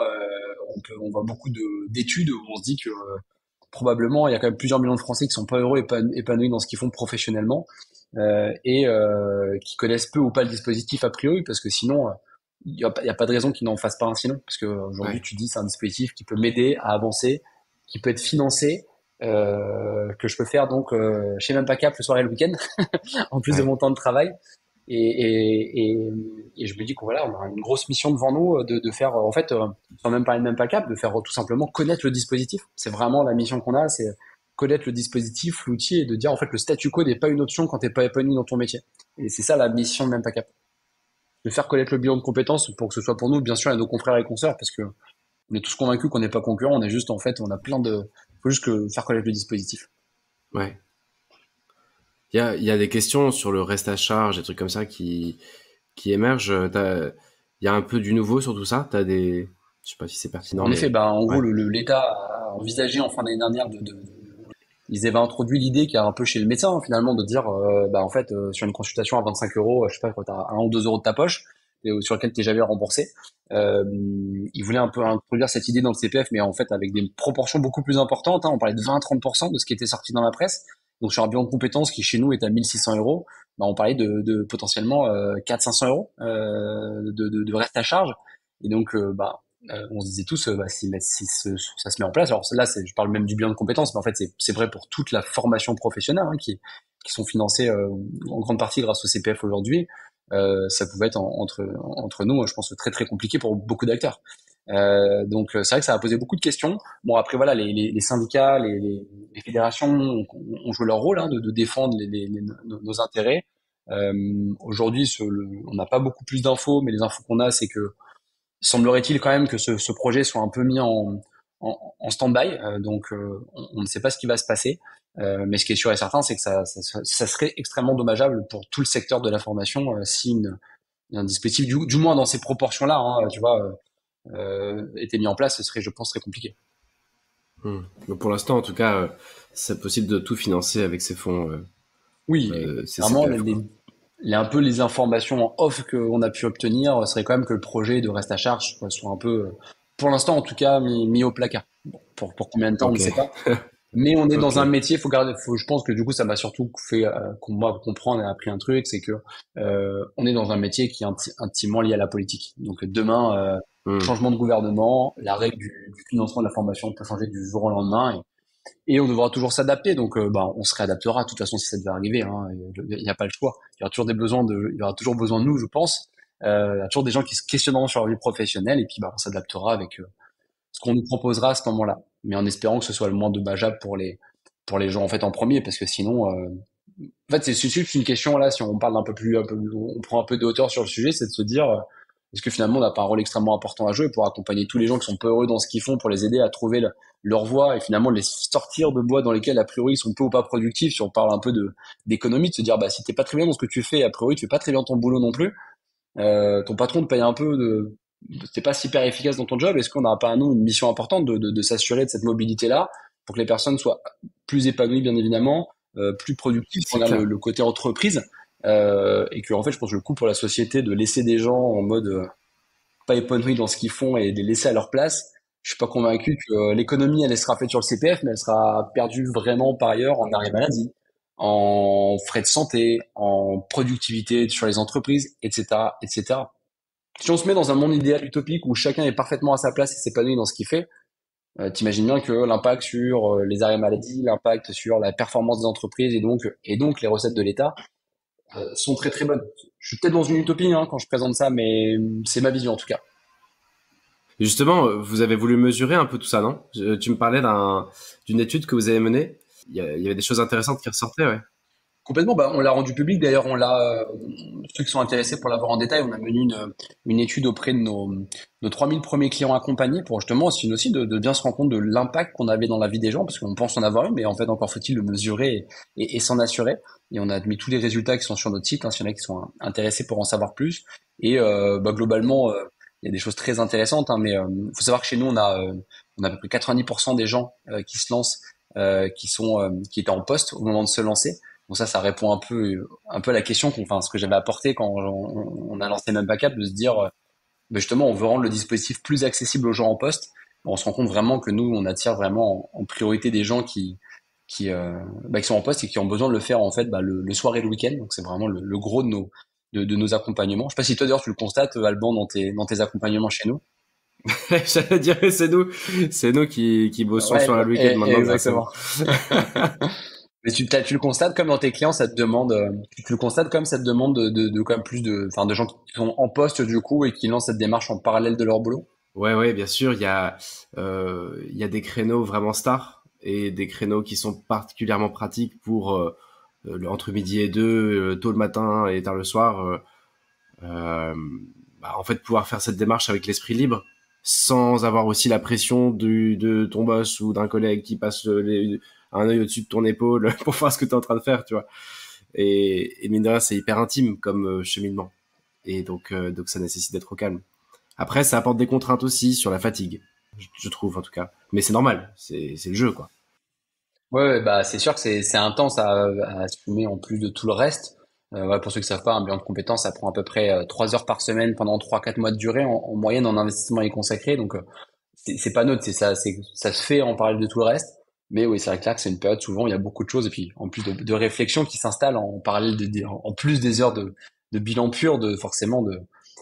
on voit beaucoup d'études où on se dit que probablement il y a quand même plusieurs millions de Français qui sont pas heureux et pas épanouis dans ce qu'ils font professionnellement et qui connaissent peu ou pas le dispositif a priori parce que sinon il y a pas de raison qu'ils n'en fassent pas un sinon parce que aujourd'hui Ouais. tu dis c'est un dispositif qui peut m'aider à avancer, qui peut être financé, que je peux faire donc chez même pas Cap le soir et le week-end en plus de Ouais. mon temps de travail et je me dis qu'on voilà, on a une grosse mission devant nous de faire en fait sans même parler de même pas Cap, de faire tout simplement connaître le dispositif. C'est vraiment la mission qu'on a, c'est connaître le dispositif, l'outil et de dire en fait le statu quo n'est pas une option quand t'es pas épanoui dans ton métier. Et c'est ça la mission de même pas Cap, de faire connaître le bilan de compétences pour que ce soit pour nous, bien sûr, et nos confrères et consoeurs, parce que on est tous convaincus qu'on n'est pas concurrents, on est juste en fait, on a plein de, faut juste que faire connaître le dispositif. Ouais. Il y a des questions sur le reste à charge, des trucs comme ça qui émergent. Il y a un peu du nouveau sur tout ça. Je sais pas si c'est pertinent, En effet, mais bah, en gros, ouais. l'État a envisagé en fin d'année dernière ils avaient introduit l'idée qui a un peu chez le médecin hein, finalement de dire bah en fait sur une consultation à 25 euros, je sais pas quand t'as 1 ou 2 euros de ta poche et sur lequel t'es jamais remboursé, ils voulaient un peu introduire cette idée dans le CPF mais en fait avec des proportions beaucoup plus importantes, hein, on parlait de 20 à 30% de ce qui était sorti dans la presse. Donc sur un bilan de compétences qui chez nous est à 1 600 euros, bah, on parlait de potentiellement 400 500 euros de reste à charge. Et donc bah on se disait tous, bah, ça se met en place, alors là, je parle même du bilan de compétences, mais en fait, c'est vrai pour toute la formation professionnelle hein, qui sont financées en grande partie grâce au CPF aujourd'hui. Ça pouvait être entre nous, je pense, très très compliqué pour beaucoup d'acteurs. Donc c'est vrai que ça a posé beaucoup de questions. Bon après voilà, les syndicats, les fédérations ont joué leur rôle hein, de défendre nos intérêts. Aujourd'hui, on n'a pas beaucoup plus d'infos, mais les infos qu'on a, c'est que semblerait-il quand même que ce projet soit un peu mis en stand-by, donc on ne sait pas ce qui va se passer, mais ce qui est sûr et certain, c'est que ça serait extrêmement dommageable pour tout le secteur de la formation si un dispositif, du moins dans ces proportions-là, hein, tu vois, était mis en place, ce serait, je pense, très compliqué. Donc pour l'instant, en tout cas, c'est possible de tout financer avec ces fonds, Oui, ces clairement, CPF, quoi. un peu les informations en off qu'on a pu obtenir serait quand même que le projet de reste à charge soit un peu, pour l'instant en tout cas, mis au placard. Bon, pour combien de temps, on ne Ok, sait pas. Mais on est dans un ok. métier, faut garder, je pense que du coup, ça m'a surtout fait moi comprendre et appris un truc, c'est que on est dans un métier qui est intimement lié à la politique. Donc demain, Hmm. changement de gouvernement, la règle du financement de la formation peut changer du jour au lendemain et on devra toujours s'adapter. Donc bah, on se réadaptera de toute façon si ça devait arriver. Hein, il n'y a pas le choix. Il y aura toujours besoin de nous, je pense. Il y a toujours des gens qui se questionneront sur leur vie professionnelle et puis bah, on s'adaptera avec ce qu'on nous proposera à ce moment-là, mais en espérant que ce soit le moins dommageable pour les gens en fait en premier, parce que sinon, en fait, c'est juste une question là. Si on parle on prend un peu de hauteur sur le sujet, c'est de se dire, est-ce que finalement on n'a pas un rôle extrêmement important à jouer pour accompagner tous les gens qui sont peu heureux dans ce qu'ils font, pour les aider à trouver leur voie et finalement les sortir de bois dans lesquels a priori ils sont peu ou pas productifs. Si on parle un peu de d'économie, de se dire bah si t'es pas très bien dans ce que tu fais, a priori tu fais pas très bien ton boulot non plus, ton patron te paye un peu t'es pas super efficace dans ton job. Est-ce qu'on n'a pas à nous une mission importante de s'assurer de cette mobilité-là pour que les personnes soient plus épanouies, bien évidemment, plus productives, si on C'est regarde clair. le côté entreprise, et que en fait, je pense que le coût pour la société de laisser des gens en mode pas épanouis dans ce qu'ils font et de les laisser à leur place, je suis pas convaincu que l'économie elle sera faite sur le CPF, mais elle sera perdue vraiment par ailleurs en arrêt maladie, en frais de santé, en productivité sur les entreprises, etc., etc. Si on se met dans un monde idéal utopique où chacun est parfaitement à sa place et s'épanouit dans ce qu'il fait, t'imagines bien que l'impact sur les arrêts maladie, l'impact sur la performance des entreprises et donc les recettes de l'État sont très très bonnes. Je suis peut-être dans une utopie hein, quand je présente ça, mais c'est ma vision en tout cas. Et justement, vous avez voulu mesurer un peu tout ça, non? Tu me parlais d'une étude que vous avez menée. Il y avait des choses intéressantes qui ressortaient, ouais. Complètement, bah, on l'a rendu public. D'ailleurs, ceux qui sont intéressés pour l'avoir en détail, on a mené une étude auprès de nos 3000 premiers clients accompagnés pour justement aussi de bien se rendre compte de l'impact qu'on avait dans la vie des gens, parce qu'on pense en avoir une, mais en fait, encore faut-il le mesurer et s'en assurer. Et on a mis tous les résultats qui sont sur notre site, hein, s'il y en a qui sont intéressés pour en savoir plus. Et bah, globalement, il y a des choses très intéressantes, hein, mais faut savoir que chez nous, on a à peu près 90% des gens qui se lancent, qui étaient en poste au moment de se lancer. Donc ça répond un peu à la question enfin, ce que j'avais apporté quand on a lancé Même Pas Cap, de se dire, ben justement, on veut rendre le dispositif plus accessible aux gens en poste. On se rend compte vraiment que nous, on attire vraiment en priorité des gens qui sont en poste et qui ont besoin de le faire en fait bah, le soir et le week-end. Donc c'est vraiment le gros de nos accompagnements. Je sais pas si toi d'ailleurs tu le constates, Alban, dans tes accompagnements chez nous. J'allais dire, c'est nous qui bossons Ouais, sur la week-end maintenant, grâce à vous. exactement. Mais tu le constates comme dans tes clients, ça te demande, tu le constates comme ça te demande de quand même plus enfin, de gens qui sont en poste du coup et qui lancent cette démarche en parallèle de leur boulot. Ouais, ouais, bien sûr, il y a des créneaux vraiment stars et des créneaux qui sont particulièrement pratiques pour entre midi et deux, tôt le matin et tard le soir. Euh, en fait, pouvoir faire cette démarche avec l'esprit libre, sans avoir aussi la pression de ton boss ou d'un collègue qui passe un œil au-dessus de ton épaule pour voir ce que tu es en train de faire, tu vois. Et mine de rien, c'est hyper intime comme cheminement. Et donc ça nécessite d'être au calme. Après, ça apporte des contraintes aussi sur la fatigue, je trouve en tout cas. Mais c'est normal, c'est le jeu, quoi. Ouais, bah c'est sûr que c'est intense à assumer en plus de tout le reste. Ouais, pour ceux qui savent pas, un bilan de compétences, ça prend à peu près 3 heures par semaine pendant 3 4 mois de durée en moyenne en investissement y consacré. Donc c'est pas neutre, ça se fait en parallèle de tout le reste. Mais oui, c'est vrai que là, que c'est une période souvent où il y a beaucoup de choses et puis en plus de réflexion qui s'installe en parallèle en plus des heures de bilan pur,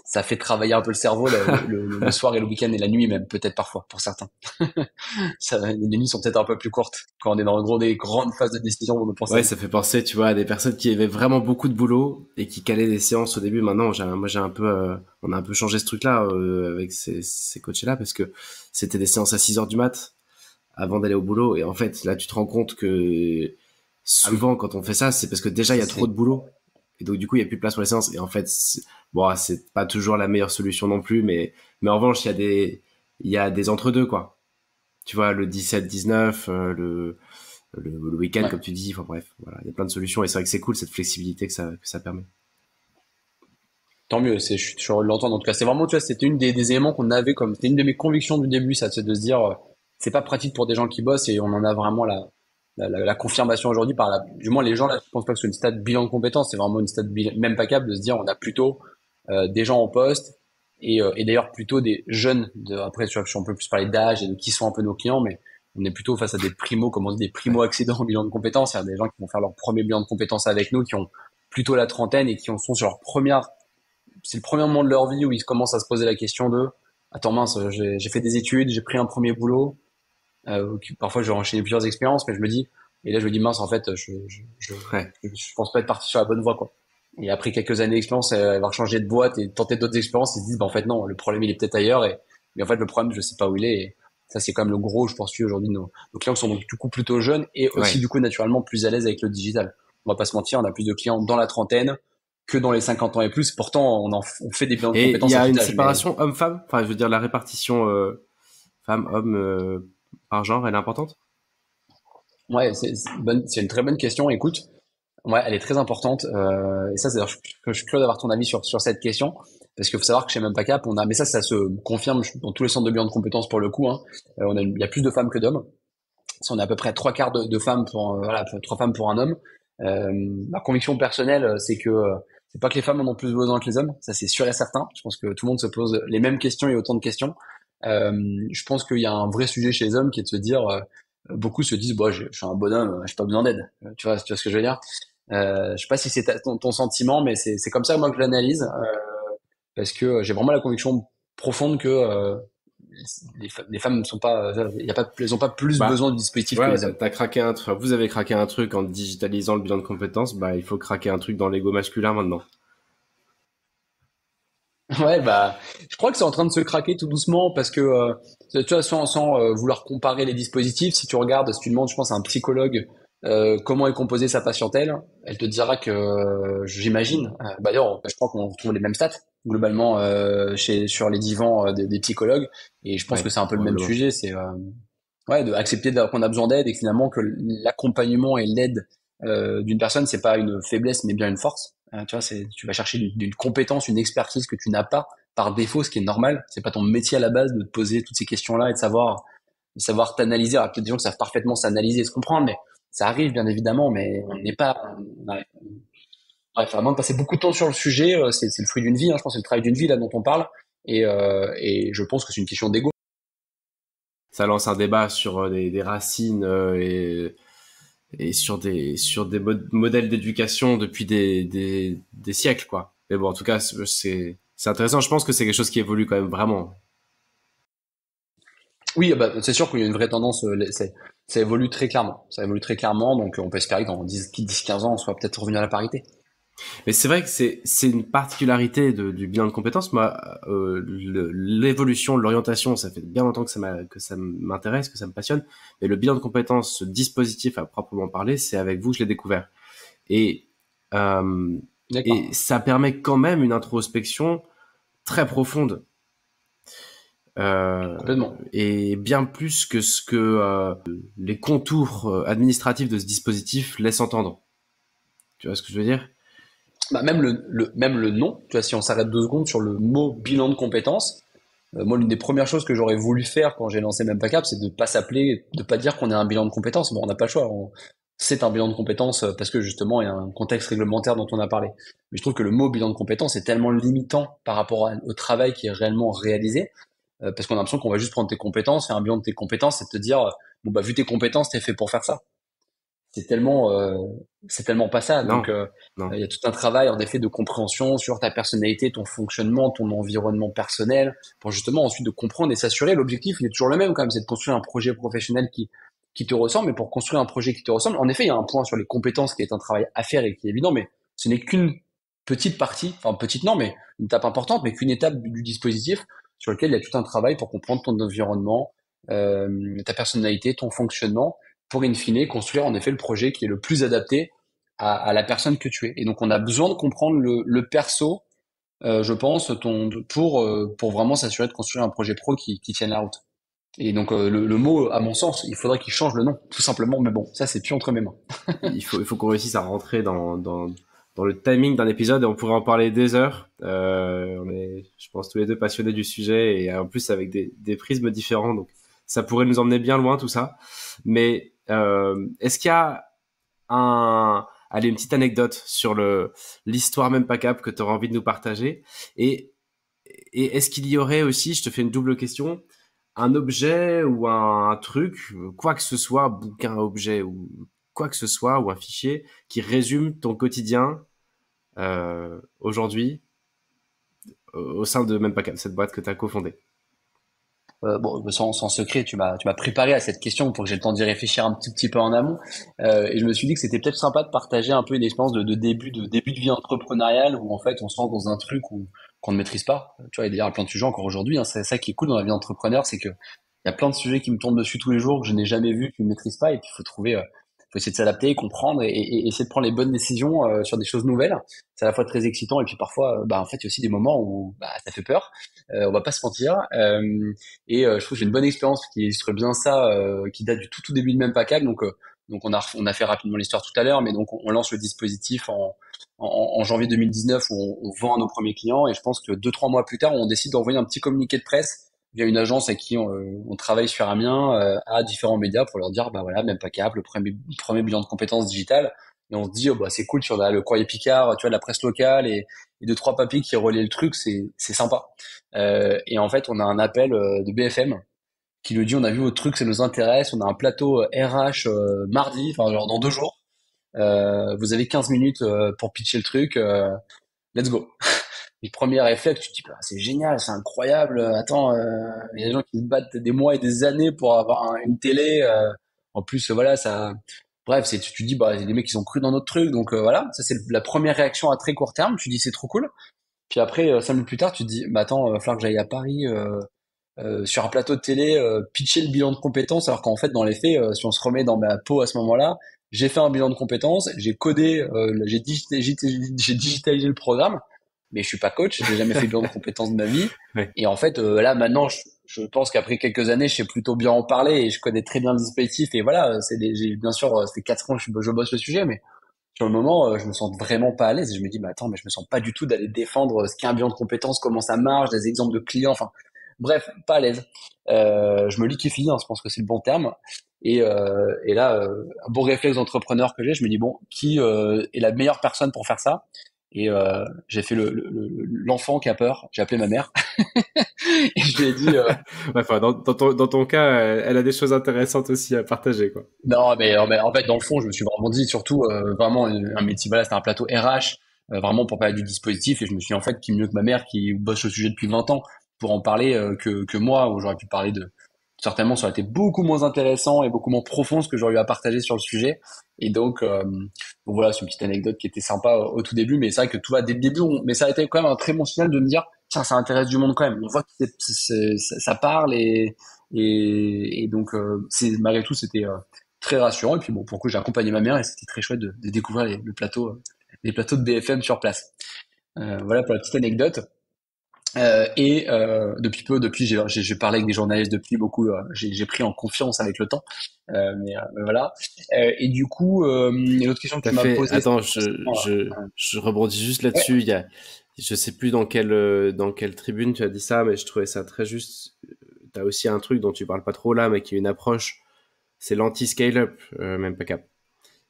ça fait travailler un peu le cerveau le soir et le week-end et la nuit même, peut-être parfois pour certains. Les nuits sont peut-être un peu plus courtes quand on est dans des grandes phases de décision où on pense à Ouais, vie. ça fait penser, tu vois, à des personnes qui avaient vraiment beaucoup de boulot et qui calaient des séances au début. Maintenant, moi, j'ai un peu, on a un peu changé ce truc-là avec ces coachs-là parce que c'était des séances à 6 heures du mat avant d'aller au boulot. Et en fait, là, tu te rends compte que Ah oui, souvent, quand on fait ça, c'est parce que déjà, il y a trop c'est de boulot. Et donc, du coup, il y a plus de place pour les séances. Et en fait, bon, c'est pas toujours la meilleure solution non plus, mais en revanche, il y a des entre-deux, quoi. Tu vois, le 17-19, le week-end, ouais. comme tu dis, enfin bref, voilà, il y a plein de solutions et c'est vrai que c'est cool cette flexibilité que ça permet. Tant mieux, je suis heureux de l'entendre. En tout cas, c'est vraiment, tu vois, c'était une des éléments qu'on avait c'était une de mes convictions du début, ça, c'est de se dire, c'est pas pratique pour des gens qui bossent et on en a vraiment là. la confirmation aujourd'hui du moins les gens là, je pense pas que c'est une stat bilan de compétences, c'est vraiment une stat même pas capable de se dire on a plutôt des gens en poste et d'ailleurs plutôt des jeunes. Après, tu vois, si on peut plus parler d'âge et de qui sont un peu nos clients, mais on est plutôt face à des primo, comme on dit, des primo accédants au bilan de compétences, c'est-à-dire des gens qui vont faire leur premier bilan de compétences avec nous, qui ont plutôt la trentaine et qui en sont sur leur première, c'est le premier moment de leur vie où ils commencent à se poser la question de, attends mince, j'ai fait des études, j'ai pris un premier boulot, parfois je vais enchaîner plusieurs expériences, mais je me dis, et là je me dis mince en fait, Ouais. je pense pas être parti sur la bonne voie quoi. Et après quelques années d'expérience, avoir changé de boîte et tenter d'autres expériences, ils se disent bah en fait non, le problème il est peut-être ailleurs et mais en fait le problème je sais pas où il est. Et ça c'est quand même le gros, je poursuis aujourd'hui nos clients qui sont donc du coup plutôt jeunes et aussi Ouais. du coup naturellement plus à l'aise avec le digital. On va pas se mentir, on a plus de clients dans la trentaine que dans les 50 ans et plus. Pourtant on fait des bilans de Et il y compétences à a tout une âge, mais séparation homme-femme. Enfin, je veux dire, la répartition femme-homme par genre, elle est importante. ouais c'est une très bonne question. Écoute. Ouais, elle est très importante. Et ça, c'est, je suis curieux d'avoir ton avis sur cette question. Parce qu'il faut savoir que chez Mempacap, on a, mais ça se confirme dans tous les centres de bilan de compétences pour le coup, hein. Il y a plus de femmes que d'hommes. Si on a à peu près trois quarts de femmes voilà, trois femmes pour un homme. Ma conviction personnelle, c'est que c'est pas que les femmes en ont plus besoin que les hommes. Ça, c'est sûr et certain. Je pense que tout le monde se pose les mêmes questions et autant de questions. Euh, je pense qu'il y a un vrai sujet chez les hommes qui est de se dire, beaucoup se disent, bon, je suis un bonhomme, j'ai pas besoin d'aide. Tu vois ce que je veux dire? Je sais pas si c'est ton sentiment, mais c'est comme ça moi que je l'analyse, parce que j'ai vraiment la conviction profonde que les femmes ne sont pas, y a pas, elles ont pas plus besoin Bah, du dispositif que voilà, les hommes. t'as craqué un truc. Vous avez craqué un truc en digitalisant le bilan de compétences. Bah, il faut craquer un truc dans l'ego masculin maintenant. Ouais, bah, je crois que c'est en train de se craquer tout doucement parce que, tu vois, sans vouloir comparer les dispositifs, si tu regardes, si tu demandes, je pense, à un psychologue comment est composée sa patientèle, elle te dira que, j'imagine, bah d'ailleurs, je crois qu'on retrouve les mêmes stats globalement sur les divans des psychologues, et je pense que Ouais, c'est un peu le même probablement. sujet, c'est ouais, de accepter qu'on a besoin d'aide et que finalement que l'accompagnement et l'aide d'une personne, c'est pas une faiblesse mais bien une force. Tu vois, tu vas chercher d'une compétence, une expertise que tu n'as pas par défaut, ce qui est normal. C'est pas ton métier à la base de te poser toutes ces questions-là et de savoir t'analyser. Alors peut-être des gens qui savent parfaitement s'analyser et se comprendre, mais ça arrive bien évidemment, mais on n'est pas. Ouais, bref, vraiment de passer beaucoup de temps sur le sujet, c'est le fruit d'une vie. Hein, je pense que c'est le travail d'une vie là dont on parle, et je pense que c'est une question d'ego. Ça lance un débat sur des racines et sur des modèles d'éducation depuis des siècles, quoi. Mais bon, en tout cas, c'est intéressant. Je pense que c'est quelque chose qui évolue quand même vraiment. Oui, bah, c'est sûr qu'il y a une vraie tendance, ça évolue très clairement. Ça évolue très clairement, donc on peut espérer que dans 10-15 ans, on soit peut-être revenu à la parité. Mais c'est vrai que c'est une particularité du bilan de compétences. Moi, l'évolution, l'orientation, ça fait bien longtemps que ça m'intéresse, que ça me passionne. Mais le bilan de compétences, ce dispositif à proprement parler, c'est avec vous que je l'ai découvert. Et euh, D'accord. et ça permet quand même une introspection très profonde. Euh, Complètement. et bien plus que ce que les contours administratifs de ce dispositif laissent entendre. Tu vois ce que je veux dire? Bah, même le nom, tu vois, si on s'arrête 2 secondes sur le mot bilan de compétences, moi, l'une des premières choses que j'aurais voulu faire quand j'ai lancé Mempacap, c'est de pas s'appeler, de pas dire qu'on est un bilan de compétences. Bon, on n'a pas le choix. C'est un bilan de compétences parce que justement, il y a un contexte réglementaire dont on a parlé. Mais je trouve que le mot bilan de compétences est tellement limitant par rapport au travail qui est réellement réalisé, parce qu'on a l'impression qu'on va juste prendre tes compétences, faire un bilan de tes compétences et te dire, bon bah vu tes compétences, t'es fait pour faire ça. C'est tellement, euh, c'est tellement pas ça. Non, Donc, non. il y a tout un travail en effet de compréhension sur ta personnalité, ton fonctionnement, ton environnement personnel, pour justement ensuite de comprendre et s'assurer. L'objectif, il est toujours le même quand même, c'est de construire un projet professionnel qui te ressemble. Mais pour construire un projet qui te ressemble, en effet, il y a un point sur les compétences qui est un travail à faire et qui est évident, mais ce n'est qu'une petite partie, enfin petite non, mais une étape importante, mais qu'une étape du dispositif sur lequel il y a tout un travail pour comprendre ton environnement, ta personnalité, ton fonctionnement, pour in fine construire en effet le projet qui est le plus adapté à la personne que tu es. Et donc on a besoin de comprendre le perso, je pense, pour vraiment s'assurer de construire un projet pro qui tienne la route. Et donc le mot, à mon sens, il faudrait qu'il change le nom, tout simplement. Mais bon, ça c'est plus entre mes mains. Il faut qu'on réussisse à rentrer dans le timing d'un épisode et on pourrait en parler des heures. On est, je pense, tous les deux passionnés du sujet et en plus avec des prismes différents. Donc, ça pourrait nous emmener bien loin tout ça. Mais Est-ce qu'il y a allez, une petite anecdote sur l'histoire même pas cap que tu auras envie de nous partager? Et, et est-ce qu'il y aurait aussi, je te fais une double question, un objet ou un truc, quoi que ce soit, bouquin, objet ou quoi que ce soit, ou un fichier qui résume ton quotidien aujourd'hui au sein de même pas cap, cette boîte que tu as cofondée? Bon, sans secret, tu m'as préparé à cette question pour que j'ai le temps d'y réfléchir un petit peu en amont. Et je me suis dit que c'était peut-être sympa de partager un peu une expérience de début de vie entrepreneuriale où en fait on se lance dans un truc qu'on ne maîtrise pas. Tu vois, il y a d'ailleurs plein de sujets encore aujourd'hui, hein. C'est ça qui est cool dans la vie d'entrepreneur, c'est que il y a plein de sujets qui me tombent dessus tous les jours que je n'ai jamais vus, que je ne maîtrise pas, et puis il faut trouver, faut essayer de s'adapter, comprendre et essayer de prendre les bonnes décisions sur des choses nouvelles. C'est à la fois très excitant et puis parfois, bah en fait, il y a aussi des moments où bah ça fait peur. On va pas se mentir. Je trouve que j'ai une bonne expérience qui illustre bien ça, qui date du tout début de même package. Donc on a fait rapidement l'histoire tout à l'heure, mais donc on lance le dispositif en janvier 2019 où on vend à nos premiers clients et je pense que 2-3 mois plus tard, on décide d'envoyer un petit communiqué de presse via une agence à qui on travaille sur Amiens à différents médias pour leur dire bah voilà même pas cap, le premier bilan de compétences digitales. Et on se dit oh, bah c'est cool si on a le Courrier Picard, tu vois, de la presse locale et 2-3 papiers qui relaient le truc, c'est sympa. Et en fait, on a un appel de BFM qui nous dit on a vu votre truc, ça nous intéresse, on a un plateau RH mardi, enfin genre dans 2 jours. Vous avez 15 minutes pour pitcher le truc, let's go. Et premier réflexe, tu te dis bah, c'est génial, c'est incroyable. Attends, il y a des gens qui se battent des mois et des années pour avoir une télé. En plus, voilà, ça. Bref, tu te dis bah il y a des mecs qui ont cru dans notre truc, donc voilà, ça c'est la première réaction à très court terme. Tu dis c'est trop cool. Puis après, 5 minutes plus tard, tu te dis, bah attends, il va falloir que j'aille à Paris sur un plateau de télé, pitcher le bilan de compétences, alors qu'en fait, dans les faits, si on se remet dans ma peau à ce moment-là, j'ai fait un bilan de compétences, j'ai codé, j'ai digitalisé le programme, mais je suis pas coach, j'ai jamais fait de bilan de compétences de ma vie. Ouais. Et en fait, là maintenant, je pense qu'après quelques années, je sais plutôt bien en parler et je connais très bien le dispositif. Et voilà, bien sûr, ça fait 4 ans que je bosse le sujet, mais sur le moment, je me sens vraiment pas à l'aise et je me dis, mais attends, mais je me sens pas du tout d'aller défendre ce qu'est un bilan de compétences, comment ça marche, des exemples de clients, enfin, bref, pas à l'aise. Je me liquéfie, hein, je pense que c'est le bon terme. Et là, un bon réflexe d'entrepreneur que j'ai, je me dis, bon, qui est la meilleure personne pour faire ça? Et j'ai fait l'enfant qui a peur, j'ai appelé ma mère et je lui ai dit, Ouais, enfin, dans ton cas, elle a des choses intéressantes aussi à partager, quoi. non, mais en fait, dans le fond, je me suis vraiment dit, surtout, vraiment, un métier, voilà, c'était un plateau RH, vraiment pour parler du dispositif, et je me suis dit, en fait, qui mieux que ma mère qui bosse le sujet depuis 20 ans pour en parler que moi, où j'aurais pu parler de. Certainement, ça aurait été beaucoup moins intéressant et beaucoup moins profond ce que j'aurais eu à partager sur le sujet. Et donc voilà, c'est une petite anecdote qui était sympa au tout début, mais c'est vrai que tout va dès le début, mais ça a été quand même un très bon signal de me dire, tiens, ça intéresse du monde quand même. On voit que ça parle et donc malgré tout, c'était très rassurant. Et puis bon, pour le coup, j'ai accompagné ma mère et c'était très chouette de découvrir les plateaux de BFM sur place. Voilà pour la petite anecdote. Depuis j'ai parlé avec des journalistes depuis beaucoup, j'ai pris en confiance avec le temps. Mais voilà. Et du coup, il y a l'autre question que T'as tu m'as fait, posée. attends, Euh, je rebondis juste ouais, là-dessus. Je sais plus dans quelle tribune tu as dit ça, mais je trouvais ça très juste. T'as aussi un truc dont tu parles pas trop là, mais qui est une approche, c'est l'anti-scale-up, même pas cap.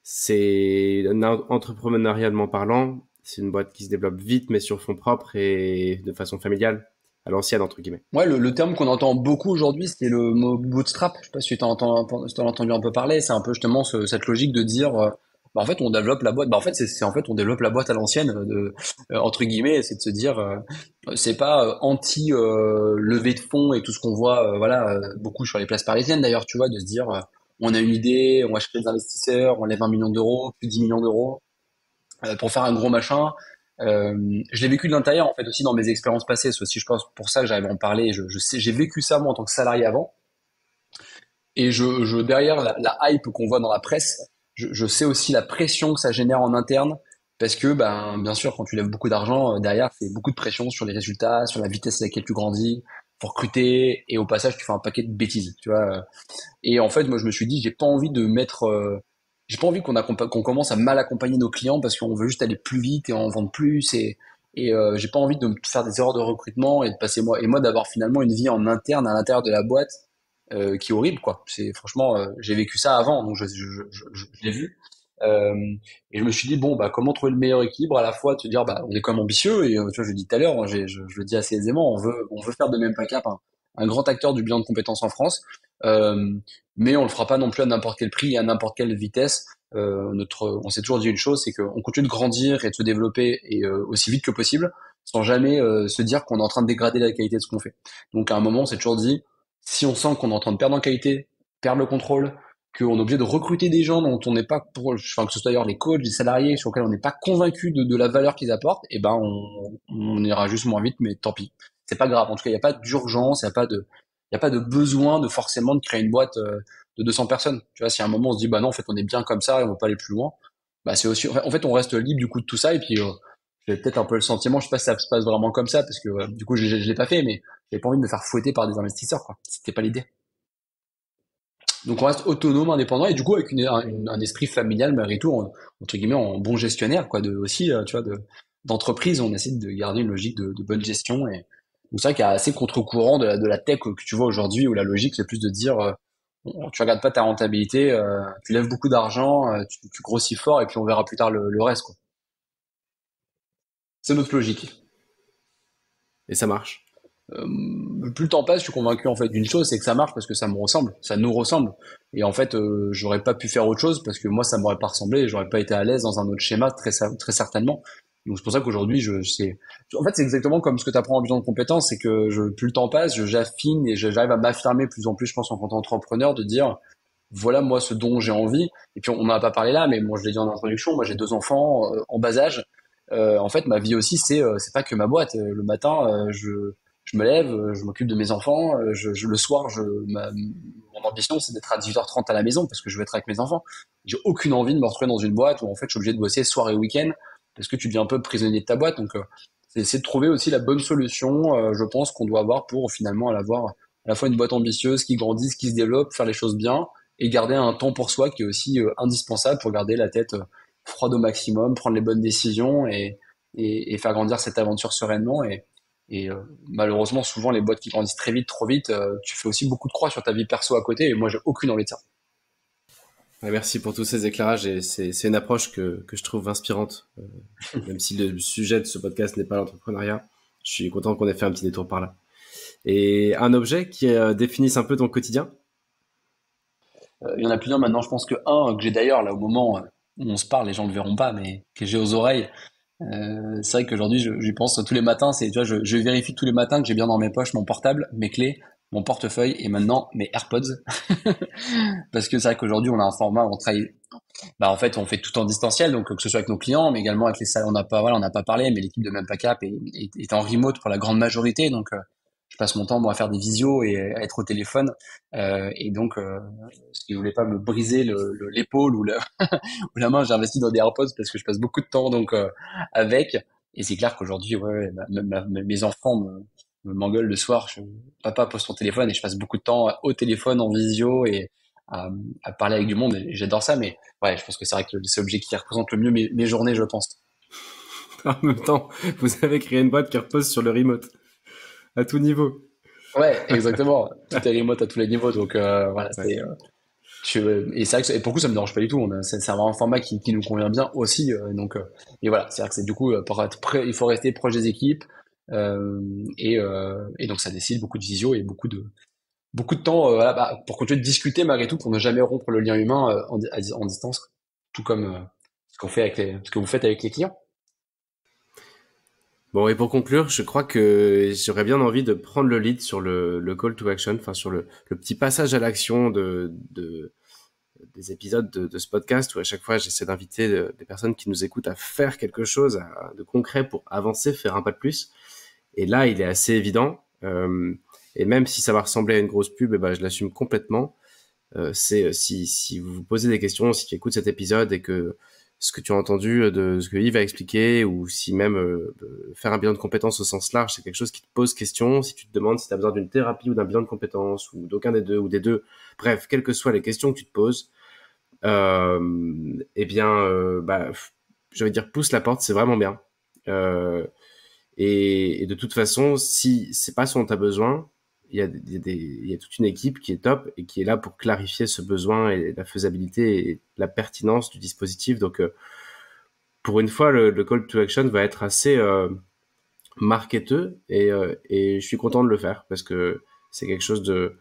C'est entrepreneurialement parlant, c'est une boîte qui se développe vite, mais sur fonds propres et de façon familiale, à l'ancienne, entre guillemets. ouais, le terme qu'on entend beaucoup aujourd'hui, c'est le mot bootstrap. Je sais pas si t'en as entendu un peu parler. C'est un peu justement cette logique de dire, bah, en fait, on développe la boîte. Bah, en fait, en fait, on développe la boîte à l'ancienne, entre guillemets. C'est de se dire, c'est pas anti levée de fonds et tout ce qu'on voit, voilà, beaucoup sur les places parisiennes d'ailleurs, tu vois, de se dire, on a une idée, on va chercher des investisseurs, on lève 1 million d'euros, puis 10 millions d'euros pour faire un gros machin. Je l'ai vécu de l'intérieur en fait aussi dans mes expériences passées. C'est aussi, je pense, pour ça que j'arrive à en parler. Je sais, j'ai vécu ça moi en tant que salarié avant. Et derrière la hype qu'on voit dans la presse, je sais aussi la pression que ça génère en interne. Parce que, ben, bien sûr, quand tu lèves beaucoup d'argent, derrière, c'est beaucoup de pression sur les résultats, sur la vitesse à laquelle tu grandis, pour recruter, et au passage, tu fais un paquet de bêtises, tu vois. Et en fait, moi, je me suis dit, j'ai pas envie qu'on commence à mal accompagner nos clients parce qu'on veut juste aller plus vite et en vendre plus et j'ai pas envie de me faire des erreurs de recrutement et de passer moi d'avoir finalement une vie en interne à l'intérieur de la boîte qui est horrible, quoi. C'est franchement, j'ai vécu ça avant, donc je l'ai vu. Euh, et je me suis dit bon bah comment trouver le meilleur équilibre à la fois de se dire bah on est quand même ambitieux et tu vois je le dis tout à l'heure, je le dis assez aisément, on veut faire de même pas cap un grand acteur du bilan de compétences en France, euh, mais on le fera pas non plus à n'importe quel prix et à n'importe quelle vitesse. On s'est toujours dit une chose, c'est qu'on continue de grandir et de se développer et aussi vite que possible, sans jamais se dire qu'on est en train de dégrader la qualité de ce qu'on fait. Donc à un moment, on s'est toujours dit, si on sent qu'on est en train de perdre en qualité, perdre le contrôle, qu'on est obligé de recruter des gens dont on n'est pas, enfin que ce soit d'ailleurs les coachs, les salariés sur lesquels on n'est pas convaincu de la valeur qu'ils apportent, et ben on ira juste moins vite, mais tant pis. C'est pas grave. En tout cas, il n'y a pas d'urgence, il y a pas de besoin de forcément de créer une boîte de 200 personnes. Tu vois, si à un moment on se dit bah non, en fait, on est bien comme ça et on va pas aller plus loin, bah c'est aussi, en fait, on reste libre du coup de tout ça et puis j'ai peut-être un peu le sentiment, je sais pas si ça se passe vraiment comme ça parce que du coup je l'ai pas fait, mais j'avais pas envie de me faire fouetter par des investisseurs, quoi. C'était pas l'idée. Donc on reste autonome, indépendant et du coup avec un esprit familial malgré tout, entre guillemets en bon gestionnaire quoi, de aussi tu vois d'entreprise, on essaie de garder une logique de bonne gestion et donc c'est vrai qu'il y a assez contre-courant de la tech que tu vois aujourd'hui où la logique c'est plus de dire tu regardes pas ta rentabilité, tu lèves beaucoup d'argent, tu grossis fort et puis on verra plus tard le reste quoi. C'est notre logique. Et ça marche. Plus le temps passe, je suis convaincu en fait d'une chose, c'est que ça marche parce que ça me ressemble, ça nous ressemble. Et en fait, j'aurais pas pu faire autre chose parce que moi, ça m'aurait pas ressemblé et j'aurais pas été à l'aise dans un autre schéma, très certainement. Donc c'est pour ça qu'aujourd'hui, en fait, c'est exactement comme ce que tu apprends en bilan de compétences, c'est que plus le temps passe, j'affine et j'arrive à m'affirmer plus en plus, je pense, en tant qu'entrepreneur, de dire, voilà moi ce dont j'ai envie. Et puis on n'en a pas parlé là, mais moi je l'ai dit en introduction, moi j'ai 2 enfants en bas âge. En fait, ma vie aussi, c'est pas que ma boîte. Le matin, je me lève, je m'occupe de mes enfants. Le soir, mon ambition, c'est d'être à 18h30 à la maison parce que je veux être avec mes enfants. J'ai aucune envie de me retrouver dans une boîte où en fait je suis obligé de bosser soir et week-end parce que tu deviens un peu prisonnier de ta boîte. Donc, c'est essayer de trouver aussi la bonne solution. Je pense qu'on doit avoir pour finalement avoir à la fois une boîte ambitieuse qui grandit, qui se développe, faire les choses bien et garder un temps pour soi qui est aussi indispensable pour garder la tête froide au maximum, prendre les bonnes décisions et faire grandir cette aventure sereinement. Et malheureusement, souvent, les boîtes qui grandissent très vite, trop vite, tu fais aussi beaucoup de croix sur ta vie perso à côté. Et moi, j'ai aucune envie de ça. Ouais, merci pour tous ces éclairages et c'est une approche que je trouve inspirante. Même si le sujet de ce podcast n'est pas l'entrepreneuriat, je suis content qu'on ait fait un petit détour par là. Et un objet qui définisse un peu ton quotidien. Il y en a plusieurs maintenant. Je pense que un que j'ai d'ailleurs là au moment où on se parle, les gens le verront pas, mais que j'ai aux oreilles. C'est vrai qu'aujourd'hui, j'y pense tous les matins. C'est, tu vois, je vérifie tous les matins que j'ai bien dans mes poches mon portable, mes clés, mon portefeuille et maintenant mes AirPods. Parce que c'est vrai qu'aujourd'hui, on a un format, on travaille. Bah en fait, on fait tout en distanciel, donc que ce soit avec nos clients, mais également avec les salles. On n'a pas parlé, mais l'équipe de Même Pas Cap est en remote pour la grande majorité, donc je passe mon temps moi à faire des visios et à être au téléphone. Et donc, si vous voulez pas me briser l'épaule ou la main, j'ai investi dans des AirPods parce que je passe beaucoup de temps donc avec. Et c'est clair qu'aujourd'hui, ouais, mes enfants m'engueulent le soir. Papa pose ton téléphone et je passe beaucoup de temps au téléphone en visio et à, à parler avec du monde. Et j'adore ça, mais ouais, je pense que c'est vrai que c'est l'objet qui représente le mieux mes journées, je pense. En même temps, vous avez créé une boîte qui repose sur le remote à tout niveau. Ouais, exactement. Tout est remote à tous les niveaux, donc voilà, Ouais. et c'est vrai et pour le coup, ça me dérange pas du tout. C'est vraiment un format qui nous convient bien aussi. Donc, et voilà, c'est vrai que c'est du coup, pour être prêt, il faut rester proche des équipes. Et donc, ça décide beaucoup de visio et beaucoup de temps voilà, bah, pour continuer de discuter malgré tout, pour ne jamais rompre le lien humain en distance, tout comme ce que vous faites avec les clients. Bon, et pour conclure, je crois que j'aurais bien envie de prendre le lead sur le call to action, enfin sur le petit passage à l'action des épisodes de ce podcast où à chaque fois j'essaie d'inviter des personnes qui nous écoutent à faire quelque chose de concret pour avancer, faire un pas de plus. Et là, il est assez évident. Et même si ça va ressembler à une grosse pub, eh ben, je l'assume complètement. C'est si vous vous posez des questions, si tu écoutes cet épisode et que ce que tu as entendu de ce que Yves a expliqué, ou si même faire un bilan de compétences au sens large, c'est quelque chose qui te pose question, si tu te demandes si tu as besoin d'une thérapie ou d'un bilan de compétences, ou d'aucun des deux, ou des deux, bref, quelles que soient les questions que tu te poses, eh bien, bah, je vais dire, pousse la porte, c'est vraiment bien. Et de toute façon, si c'est pas ce dont tu as besoin, il y a toute une équipe qui est top et qui est là pour clarifier ce besoin et la faisabilité et la pertinence du dispositif. Donc, pour une fois, le call to action va être assez marketeux et je suis content de le faire parce que c'est quelque chose de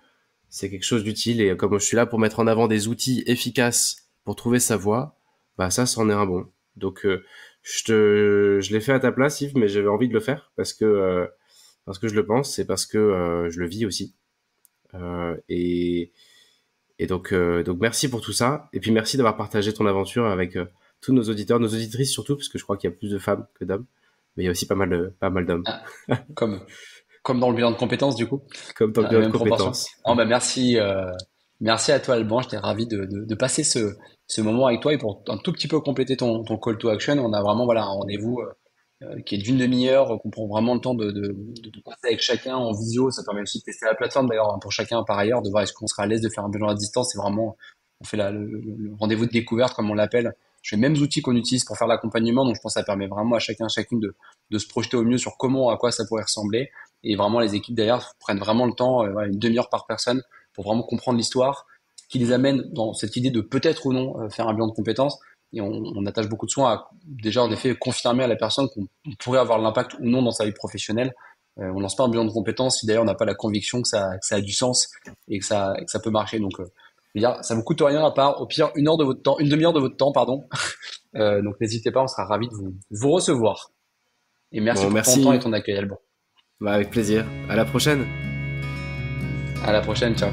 c'est quelque chose d'utile et comme je suis là pour mettre en avant des outils efficaces pour trouver sa voie, bah ça c'en est un bon. Donc je l'ai fait à ta place Yves, mais j'avais envie de le faire parce que je le pense et parce que je le vis aussi. Euh, et donc merci pour tout ça et puis merci d'avoir partagé ton aventure avec tous nos auditeurs, nos auditrices surtout parce que je crois qu'il y a plus de femmes que d'hommes, mais il y a aussi pas mal d'hommes Ah, comme, comme dans le bilan de compétences, du coup, comme dans dans la le de même proportion. compétences. Oh, bah, merci, merci à toi, Alban. J'étais ravi de passer ce moment avec toi et pour un tout petit peu compléter ton call to action, on a vraiment voilà, un rendez-vous qui est d'une demi-heure, qu'on prend vraiment le temps de passer avec chacun en visio. Ça permet aussi de tester la plateforme d'ailleurs hein, pour chacun par ailleurs, de voir est-ce qu'on sera à l'aise de faire un bilan à distance. C'est vraiment, on fait le rendez-vous de découverte comme on l'appelle. Je fais les mêmes outils qu'on utilise pour faire l'accompagnement, donc je pense que ça permet vraiment à chacun, chacune de se projeter au mieux sur comment, à quoi ça pourrait ressembler. Et vraiment, les équipes derrière prennent vraiment le temps, voilà, une demi-heure par personne, pour vraiment comprendre l'histoire, ce qui les amène dans cette idée de peut-être ou non faire un bilan de compétences. Et on attache beaucoup de soin à déjà en effet confirmer à la personne qu'on pourrait avoir l'impact ou non dans sa vie professionnelle. On lance pas un bilan de compétences si d'ailleurs on n'a pas la conviction que ça a du sens et que ça peut marcher. Donc, je veux dire, ça vous coûte rien à part au pire une heure de votre temps, une demi-heure de votre temps, pardon. Donc n'hésitez pas, on sera ravis de vous recevoir. Et merci Bon, pour ton merci temps et Yves. ton accueil, Alban. Bah, avec plaisir. À la prochaine. À la prochaine, ciao.